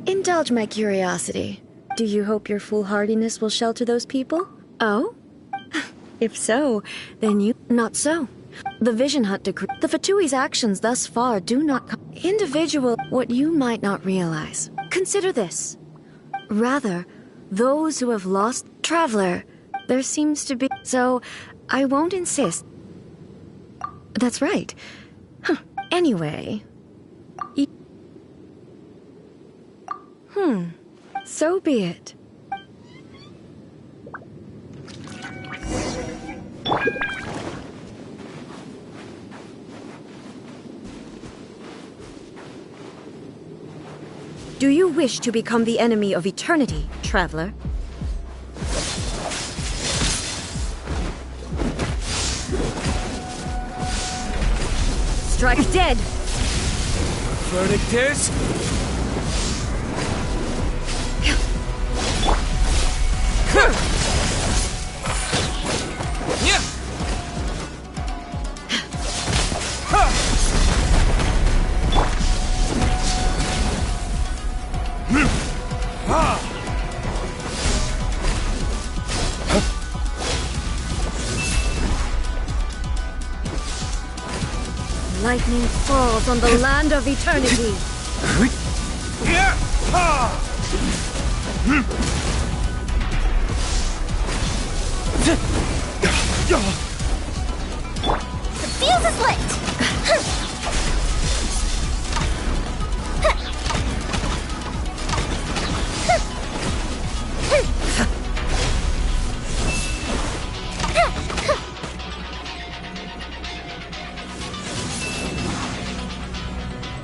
Indulge my curiosity. Do you hope your foolhardiness will shelter those people? Oh? If so, then you... Not so. The Vision Hunt decree... The Fatui's actions thus far do not... Individual... What you might not realize. Consider this. Rather, those who have lost... Traveler, there seems to be... So, I won't insist. That's right. Anyway... So be it. Do you wish to become the enemy of eternity, traveler? Strike dead! Verdict is... Lightning falls on the land of eternity. The fuse is lit!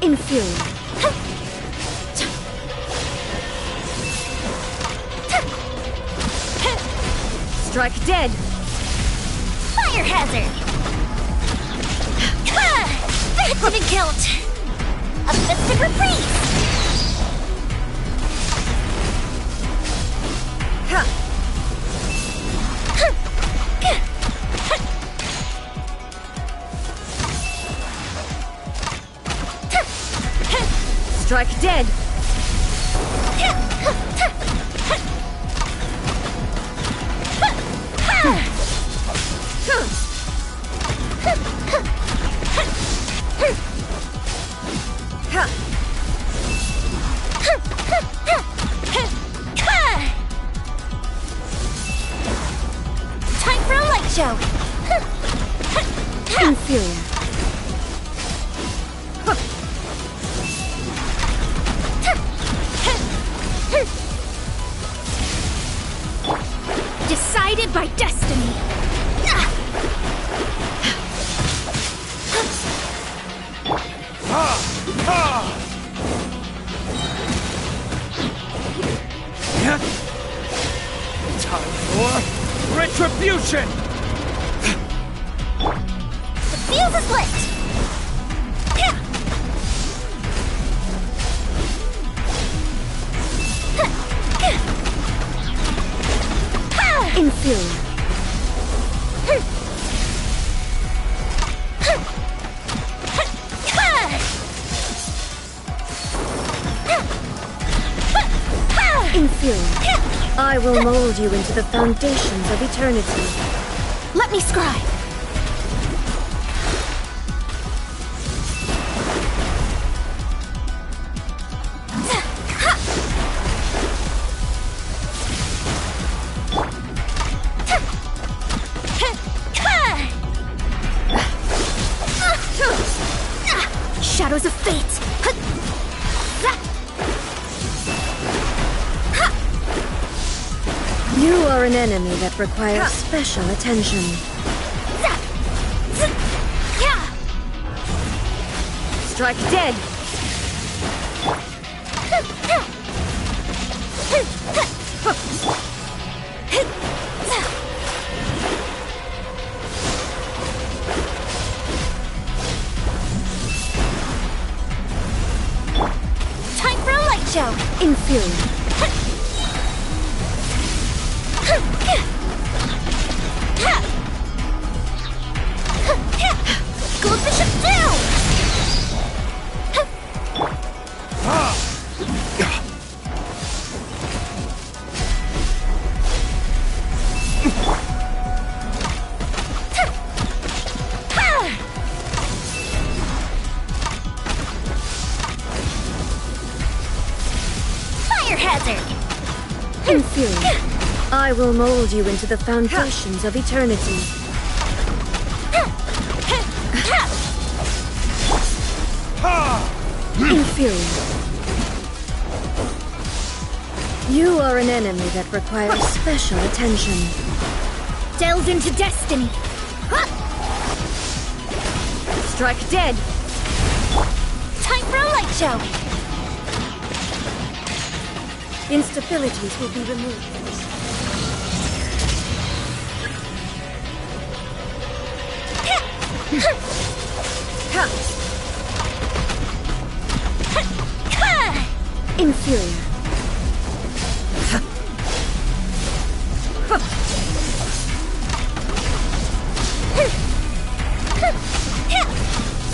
Inferior. Strike dead! Fire hazard! That's been killed! A mystic reprise! Strike dead! Time for a light show! Inferior. Decided by destiny. Time for retribution! The fuse is lit! Inferior. Inferior. I will mold you into the foundations of eternity. Let me scribe. Shadows of fate! You are an enemy that requires special attention. Strike dead! Time for a light show! Inferior. Goldbishop down! I will mold you into the foundations of eternity. Inferior. You are an enemy that requires special attention. Delve into destiny. Strike dead. Time for a light show! Instabilities will be removed. Inferior.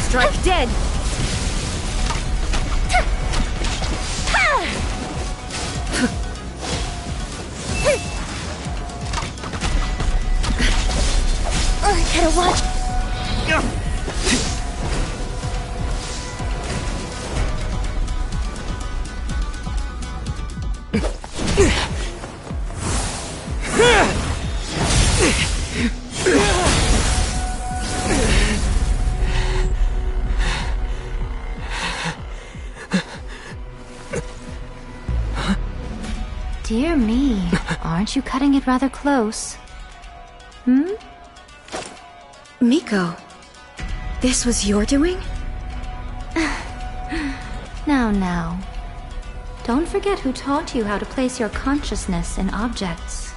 Strike dead. Gotta watch. Dear me, aren't you cutting it rather close? Hmm? Miko, this was your doing? Now. Don't forget who taught you how to place your consciousness in objects.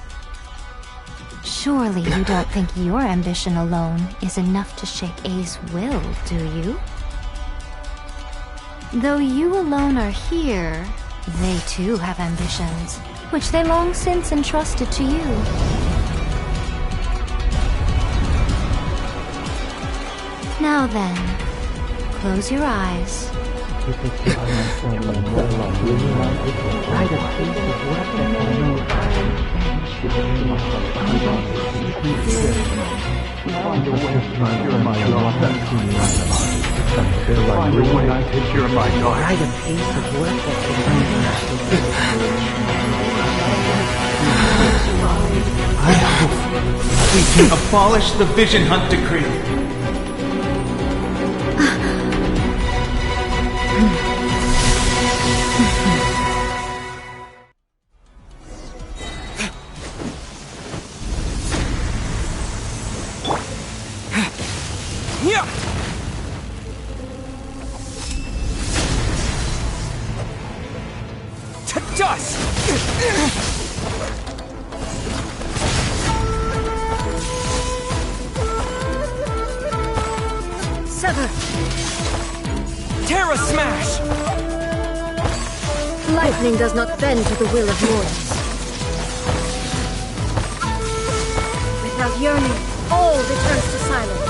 Surely you don't think your ambition alone is enough to shake A's will, do you? Though you alone are here, they too have ambitions, which they long since entrusted to you. Now then, close your eyes. I hope we can abolish the Vision Hunt Decree. Lightning does not bend to the will of mortals. Without yearning, all returns to silence.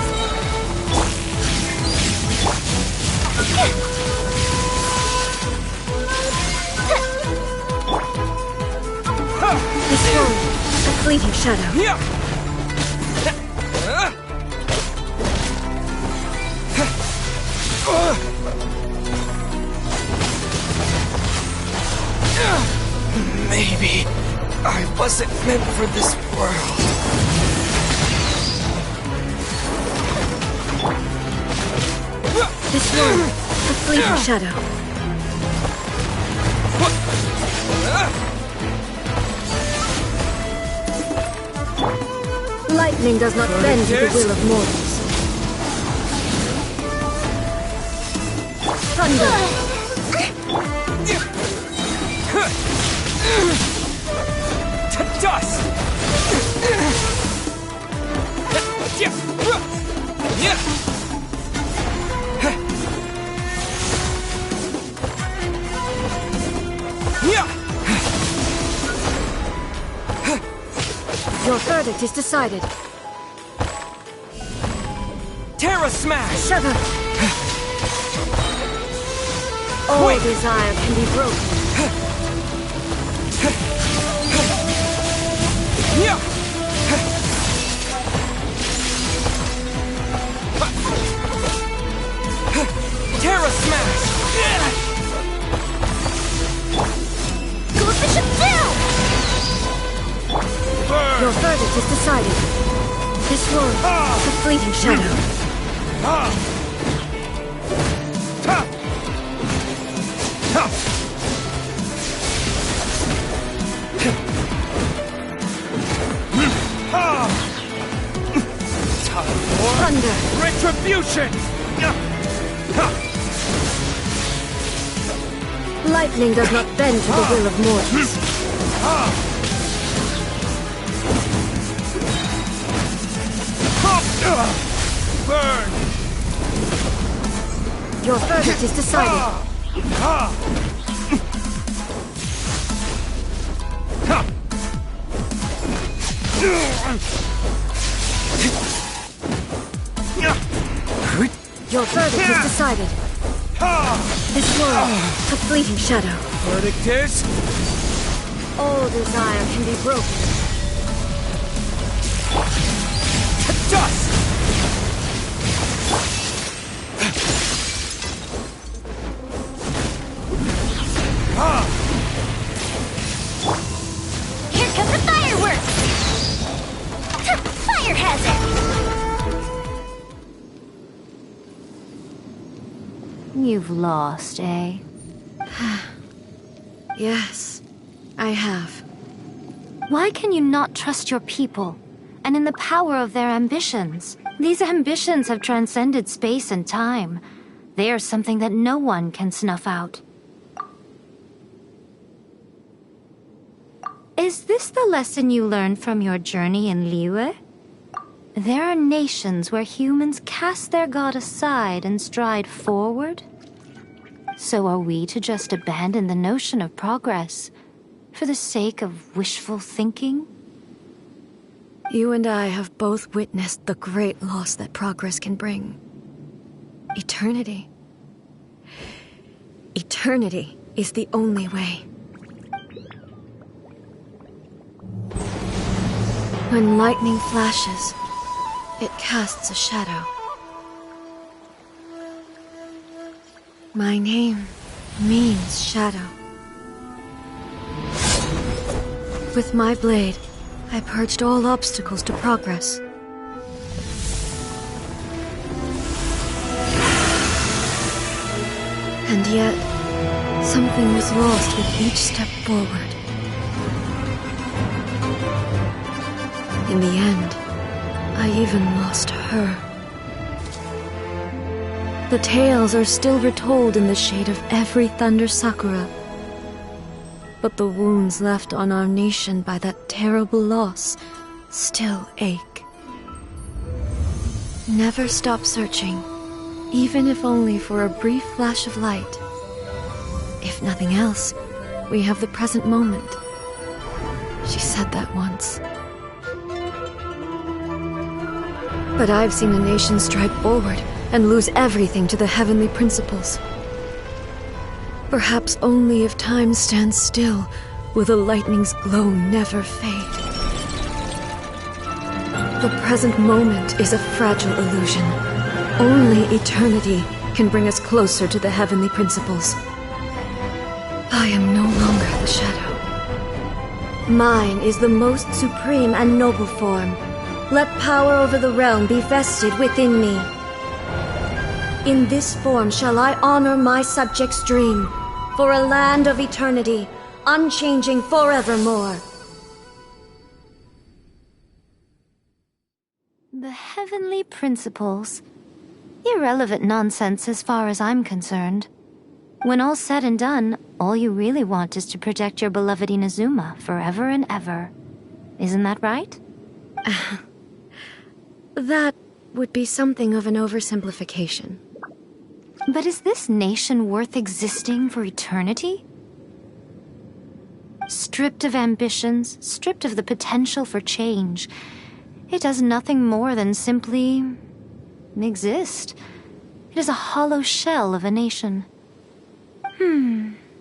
Destroy a fleeting shadow. Maybe I wasn't meant for this world. Destroy a fleeting shadow. Lightning does not bend to the will of mortals. Thunder. To dust! Your verdict is decided. Terra Smash! Sever! All desire can be broken. Terra Smash! Coefficient down! This world, a fleeting shadow. Thunder! Retribution! Lightning does not bend to the will of mortals. Burn! Your verdict is decided. Your verdict is decided. This world, a fleeting shadow. Verdict is... All desire can be broken. To dust! Here comes the fireworks! Fire hazard! You've lost, eh? Yes, I have. Why can you not trust your people, and in the power of their ambitions? These ambitions have transcended space and time. They are something that no one can snuff out. Is this the lesson you learned from your journey in Liyue? There are nations where humans cast their god aside and stride forward. So are we to just abandon the notion of progress for the sake of wishful thinking? You and I have both witnessed the great loss that progress can bring. Eternity. Eternity is the only way. When lightning flashes, it casts a shadow. My name means shadow. With my blade, I purged all obstacles to progress. And yet, something was lost with each step forward. In the end, I even lost her. The tales are still retold in the shade of every thunder sakura. But the wounds left on our nation by that terrible loss still ache. Never stop searching, even if only for a brief flash of light. If nothing else, we have the present moment. She said that once. But I've seen a nation stride forward and lose everything to the heavenly principles. Perhaps only if time stands still will the lightning's glow never fade. The present moment is a fragile illusion. Only eternity can bring us closer to the heavenly principles. I am no longer the shadow. Mine is the most supreme and noble form. Let power over the realm be vested within me. In this form shall I honor my subjects' dream, for a land of eternity, unchanging forevermore. The heavenly principles. Irrelevant nonsense as far as I'm concerned. When all's said and done, all you really want is to protect your beloved Inazuma forever and ever. Isn't that right? That would be something of an oversimplification. But is this nation worth existing for eternity? Stripped of ambitions, stripped of the potential for change, it does nothing more than simply exist. It is a hollow shell of a nation.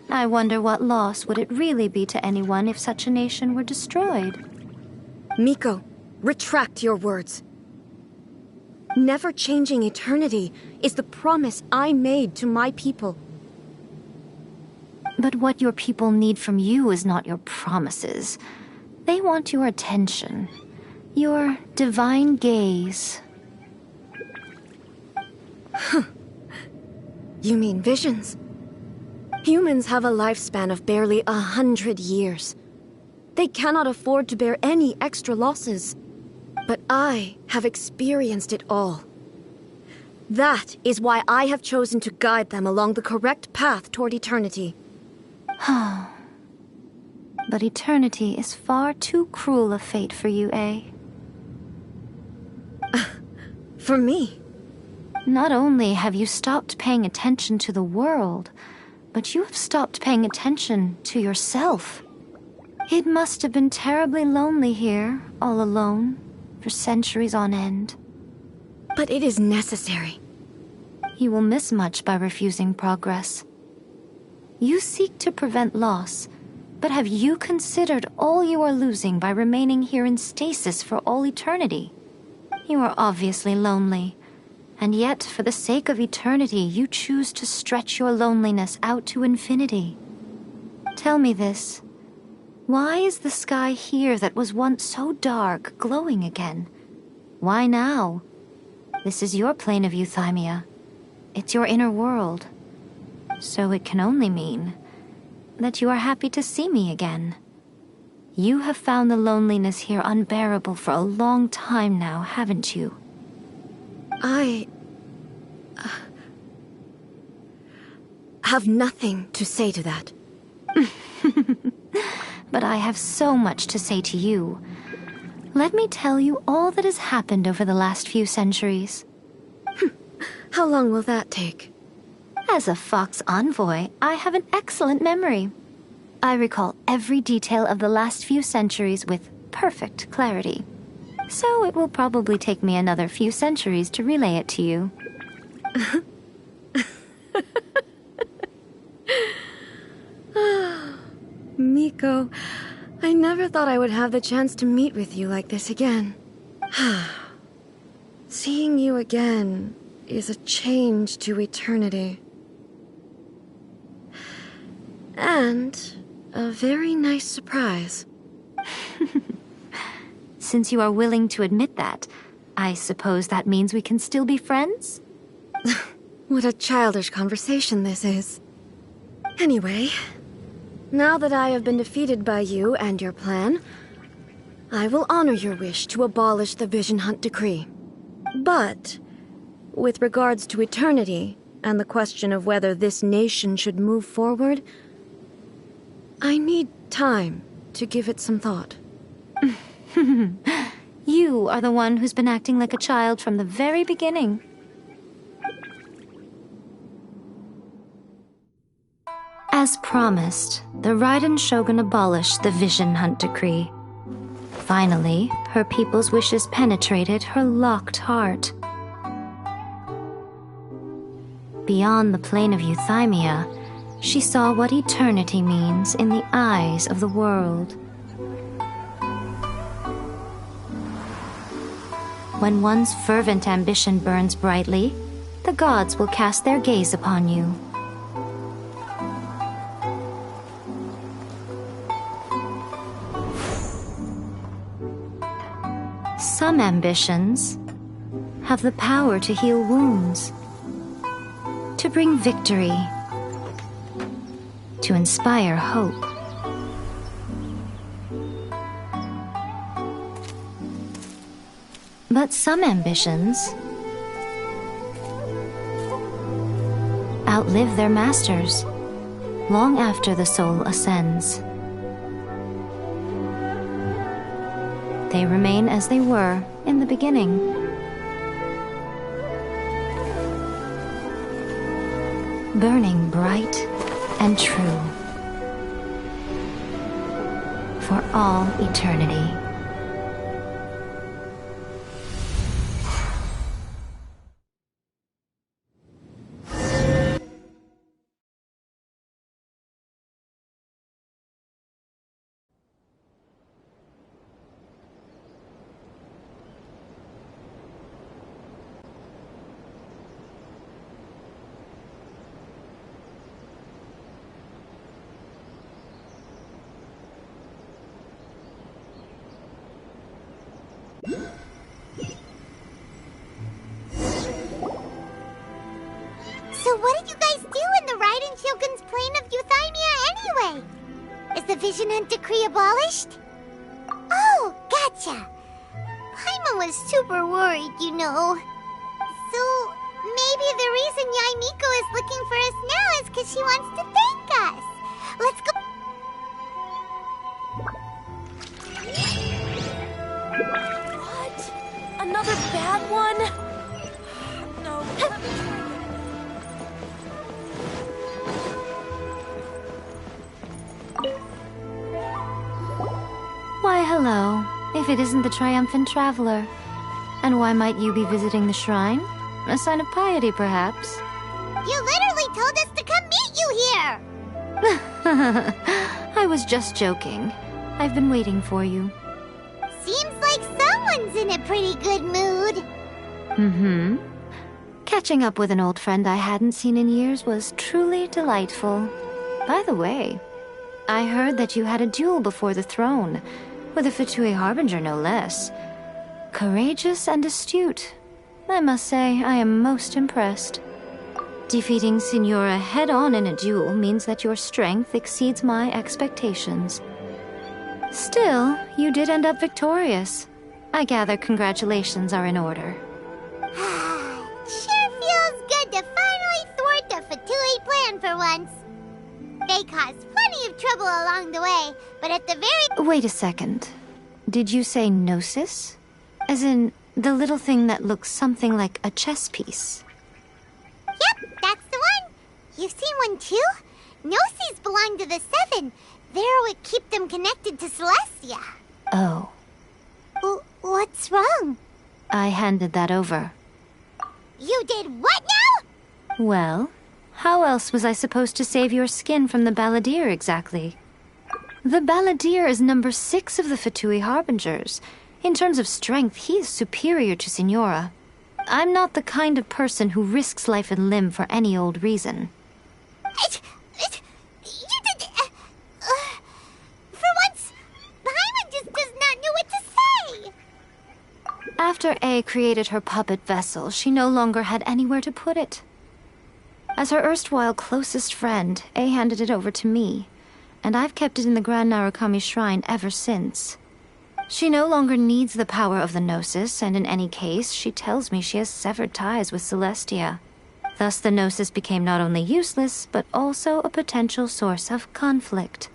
I wonder what loss would it really be to anyone if such a nation were destroyed? Miko, retract your words. Never changing eternity is the promise I made to my people. But what your people need from you is not your promises. They want your attention. Your divine gaze. You mean visions? Humans have a lifespan of barely 100 years. They cannot afford to bear any extra losses. But I have experienced it all. That is why I have chosen to guide them along the correct path toward eternity. But eternity is far too cruel a fate for you, eh? For me? Not only have you stopped paying attention to the world, but you have stopped paying attention to yourself. It must have been terribly lonely here, all alone, for centuries on end. But it is necessary. You will miss much by refusing progress. You seek to prevent loss, but have you considered all you are losing by remaining here in stasis for all eternity? You are obviously lonely, and yet for the sake of eternity you choose to stretch your loneliness out to infinity. Tell me this. Why is the sky here that was once so dark glowing again? Why now? This is your plane of euthymia. It's your inner world. So it can only mean that you are happy to see me again. You have found the loneliness here unbearable for a long time now, haven't you? I have nothing to say to that. But I have so much to say to you. Let me tell you all that has happened over the last few centuries. How long will that take? As a Fox envoy, I have an excellent memory. I recall every detail of the last few centuries with perfect clarity. So it will probably take me another few centuries to relay it to you. Miko, I never thought I would have the chance to meet with you like this again. Seeing you again is a change to eternity. And a very nice surprise. Since you are willing to admit that, I suppose that means we can still be friends? What a childish conversation this is. Anyway, now that I have been defeated by you and your plan, I will honor your wish to abolish the Vision Hunt decree. But, with regards to eternity and the question of whether this nation should move forward, I need time to give it some thought. You are the one who's been acting like a child from the very beginning. As promised, the Raiden Shogun abolished the Vision Hunt decree. Finally, her people's wishes penetrated her locked heart. Beyond the plane of euthymia, she saw what eternity means in the eyes of the world. When one's fervent ambition burns brightly, the gods will cast their gaze upon you. Some ambitions have the power to heal wounds, to bring victory, to inspire hope. But some ambitions outlive their masters long after the soul ascends. They remain as they were in the beginning. Burning bright and true for all eternity. Shogun's plane of euthymia anyway? Is the Vision Hunt decree abolished? Oh, gotcha. Paimon was super worried, you know. So, maybe the reason Yaimiko is looking for us now is because she wants to thank us. Let's go. What? Another bad one? No. Why, hello. If it isn't the triumphant traveler. And why might you be visiting the shrine? A sign of piety, perhaps? You literally told us to come meet you here! I was just joking. I've been waiting for you. Seems like someone's in a pretty good mood. Mm-hmm. Catching up with an old friend I hadn't seen in years was truly delightful. By the way, I heard that you had a duel before the throne, with a Fatui Harbinger no less. Courageous and astute. I must say, I am most impressed. Defeating Signora head-on in a duel means that your strength exceeds my expectations. Still, you did end up victorious. I gather congratulations are in order. Sure feels good to finally thwart the Fatui plan for once. They caused plenty of trouble along the way, but at the very— Wait a second. Did you say gnosis? As in, the little thing that looks something like a chess piece? Yep, that's the one. You've seen one too? Gnosis belong to the Seven. They're what keep them connected to Celestia. Oh. What's wrong? I handed that over. You did what now? Well, how else was I supposed to save your skin from the Balladeer exactly? The Balladeer is number 6 of the Fatui Harbingers. In terms of strength, he is superior to Signora. I'm not the kind of person who risks life and limb for any old reason. For once, Paimon just does not know what to say. After A created her puppet vessel, she no longer had anywhere to put it. As her erstwhile closest friend, A handed it over to me, and I've kept it in the Grand Narukami Shrine ever since. She no longer needs the power of the Gnosis, and in any case, she tells me she has severed ties with Celestia. Thus the Gnosis became not only useless, but also a potential source of conflict.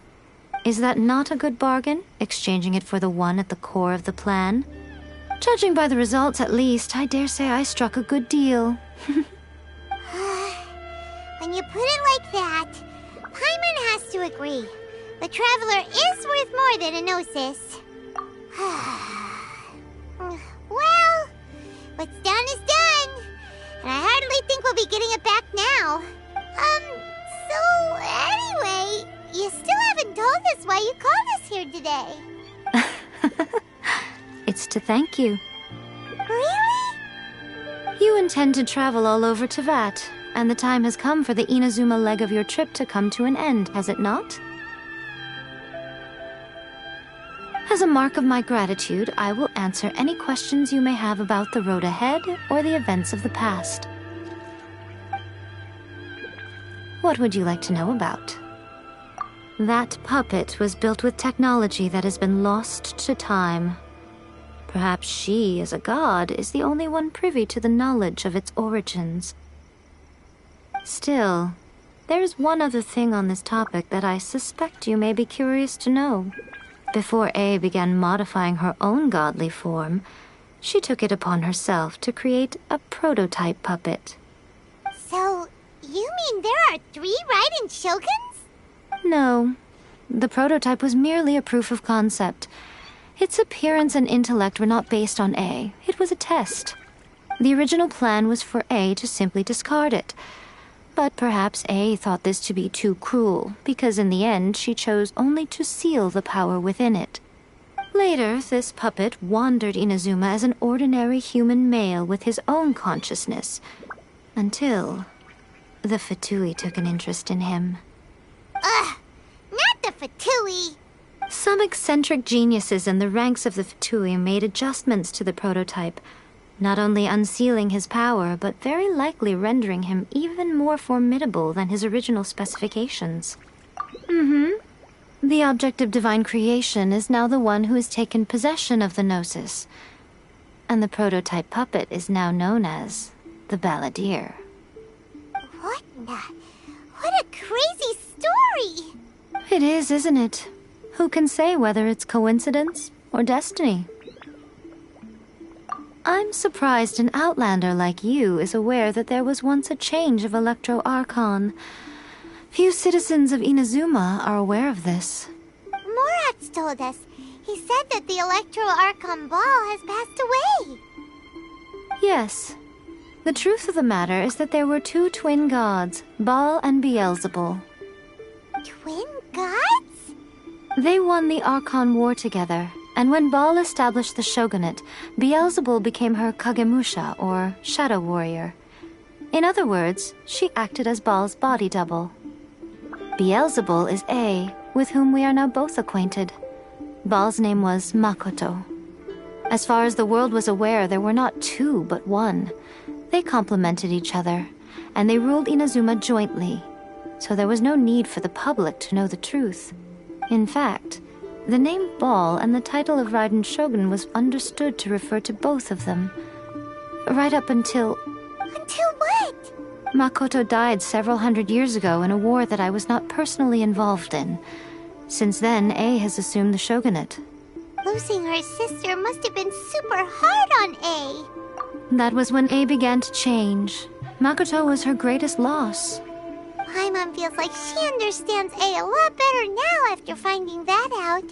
Is that not a good bargain, exchanging it for the one at the core of the plan? Judging by the results, at least, I dare say I struck a good deal. When you put it like that, Paimon has to agree. The Traveler is worth more than a Gnosis. Well, what's done is done. And I hardly think we'll be getting it back now. So anyway, you still haven't told us why you called us here today. It's to thank you. Really? You intend to travel all over Teyvat, and the time has come for the Inazuma leg of your trip to come to an end, has it not? As a mark of my gratitude, I will answer any questions you may have about the road ahead or the events of the past. What would you like to know about? That puppet was built with technology that has been lost to time. Perhaps she, as a god, is the only one privy to the knowledge of its origins. Still, there is one other thing on this topic that I suspect you may be curious to know. Before A began modifying her own godly form, she took it upon herself to create a prototype puppet. So, you mean there are 3 Raiden Shoguns? No. The prototype was merely a proof of concept. Its appearance and intellect were not based on A. It was a test. The original plan was for A to simply discard it. But perhaps A thought this to be too cruel, because in the end she chose only to seal the power within it. Later, this puppet wandered Inazuma as an ordinary human male with his own consciousness, until the Fatui took an interest in him. Ugh! Not the Fatui! Some eccentric geniuses in the ranks of the Fatui made adjustments to the prototype, not only unsealing his power, but very likely rendering him even more formidable than his original specifications. The object of divine creation is now the one who has taken possession of the Gnosis, and the prototype puppet is now known as the Balladeer. What a crazy story! It is, isn't it? Who can say whether it's coincidence or destiny? I'm surprised an outlander like you is aware that there was once a change of Electro Archon. Few citizens of Inazuma are aware of this. Morat's told us. He said that the Electro Archon Ball has passed away. Yes. The truth of the matter is that there were two twin gods, Baal and Beelzebul. Twin gods? They won the Archon War together, and when Baal established the shogunate, Beelzebul became her Kagemusha, or shadow warrior. In other words, she acted as Baal's body double. Beelzebul is A, with whom we are now both acquainted. Baal's name was Makoto. As far as the world was aware, there were not two, but one. They complemented each other, and they ruled Inazuma jointly, so there was no need for the public to know the truth. In fact, the name Baal and the title of Raiden Shogun was understood to refer to both of them. Right up until... Until what? Makoto died several hundred years ago in a war that I was not personally involved in. Since then, A has assumed the shogunate. Losing her sister must have been super hard on A. That was when A began to change. Makoto was her greatest loss. Paimon feels like she understands A a lot better now after finding that out.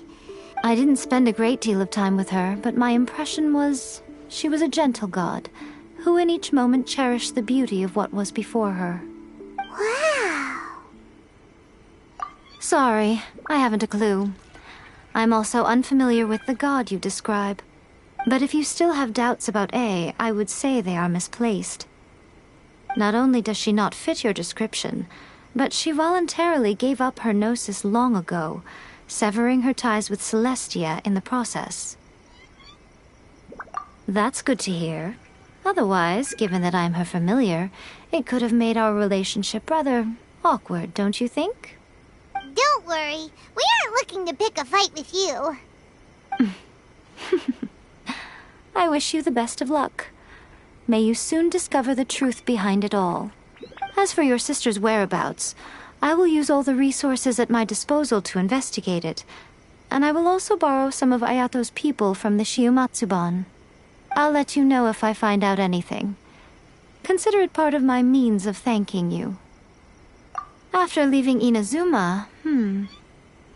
I didn't spend a great deal of time with her, but my impression was she was a gentle god, who in each moment cherished the beauty of what was before her. Wow! Sorry, I haven't a clue. I'm also unfamiliar with the god you describe. But if you still have doubts about A, I would say they are misplaced. Not only does she not fit your description, but she voluntarily gave up her gnosis long ago, severing her ties with Celestia in the process. That's good to hear. Otherwise, given that I'm her familiar, it could have made our relationship rather awkward, don't you think? Don't worry. We aren't looking to pick a fight with you. I wish you the best of luck. May you soon discover the truth behind it all. As for your sister's whereabouts, I will use all the resources at my disposal to investigate it, and I will also borrow some of Ayato's people from the Shiumatsuban. I'll let you know if I find out anything. Consider it part of my means of thanking you. After leaving Inazuma,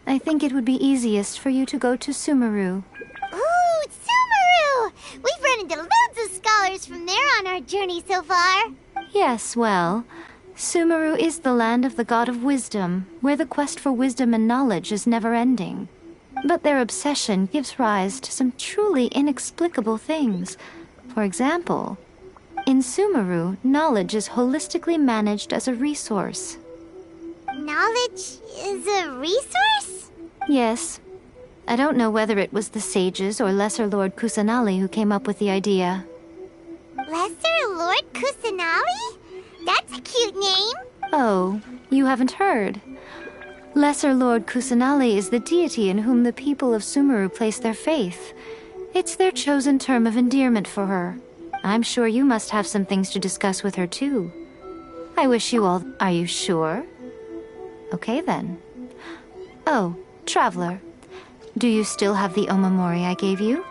I think it would be easiest for you to go to Sumeru. Ooh, Sumeru! We've run into loads of scholars from there on our journey so far. Yes, well, Sumeru is the land of the god of wisdom, where the quest for wisdom and knowledge is never-ending. But their obsession gives rise to some truly inexplicable things. For example, in Sumeru, knowledge is holistically managed as a resource. Knowledge is a resource? Yes. I don't know whether it was the sages or Lesser Lord Kusanali who came up with the idea. Lesser Lord Kusanali? That's a cute name. Oh, you haven't heard. Lesser Lord Kusanali is the deity in whom the people of Sumeru place their faith. It's their chosen term of endearment for her. I'm sure you must have some things to discuss with her, too. I wish you all... Are you sure? Okay, then. Oh, Traveler. Do you still have the Omamori I gave you?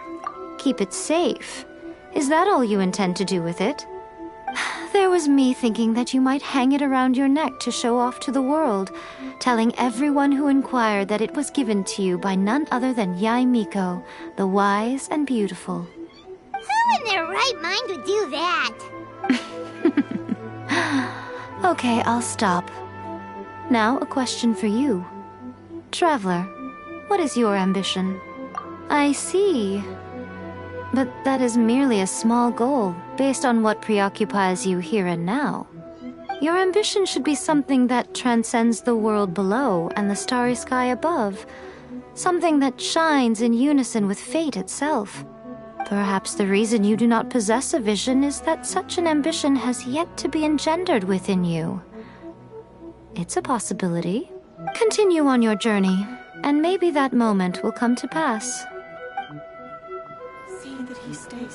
Keep it safe. Is that all you intend to do with it? There was me thinking that you might hang it around your neck to show off to the world, telling everyone who inquired that it was given to you by none other than Yae Miko, the wise and beautiful. Who in their right mind would do that? Okay, I'll stop. Now, a question for you. Traveler, what is your ambition? I see. But that is merely a small goal, based on what preoccupies you here and now. Your ambition should be something that transcends the world below and the starry sky above. Something that shines in unison with fate itself. Perhaps the reason you do not possess a vision is that such an ambition has yet to be engendered within you. It's a possibility. Continue on your journey, and maybe that moment will come to pass. See that he stays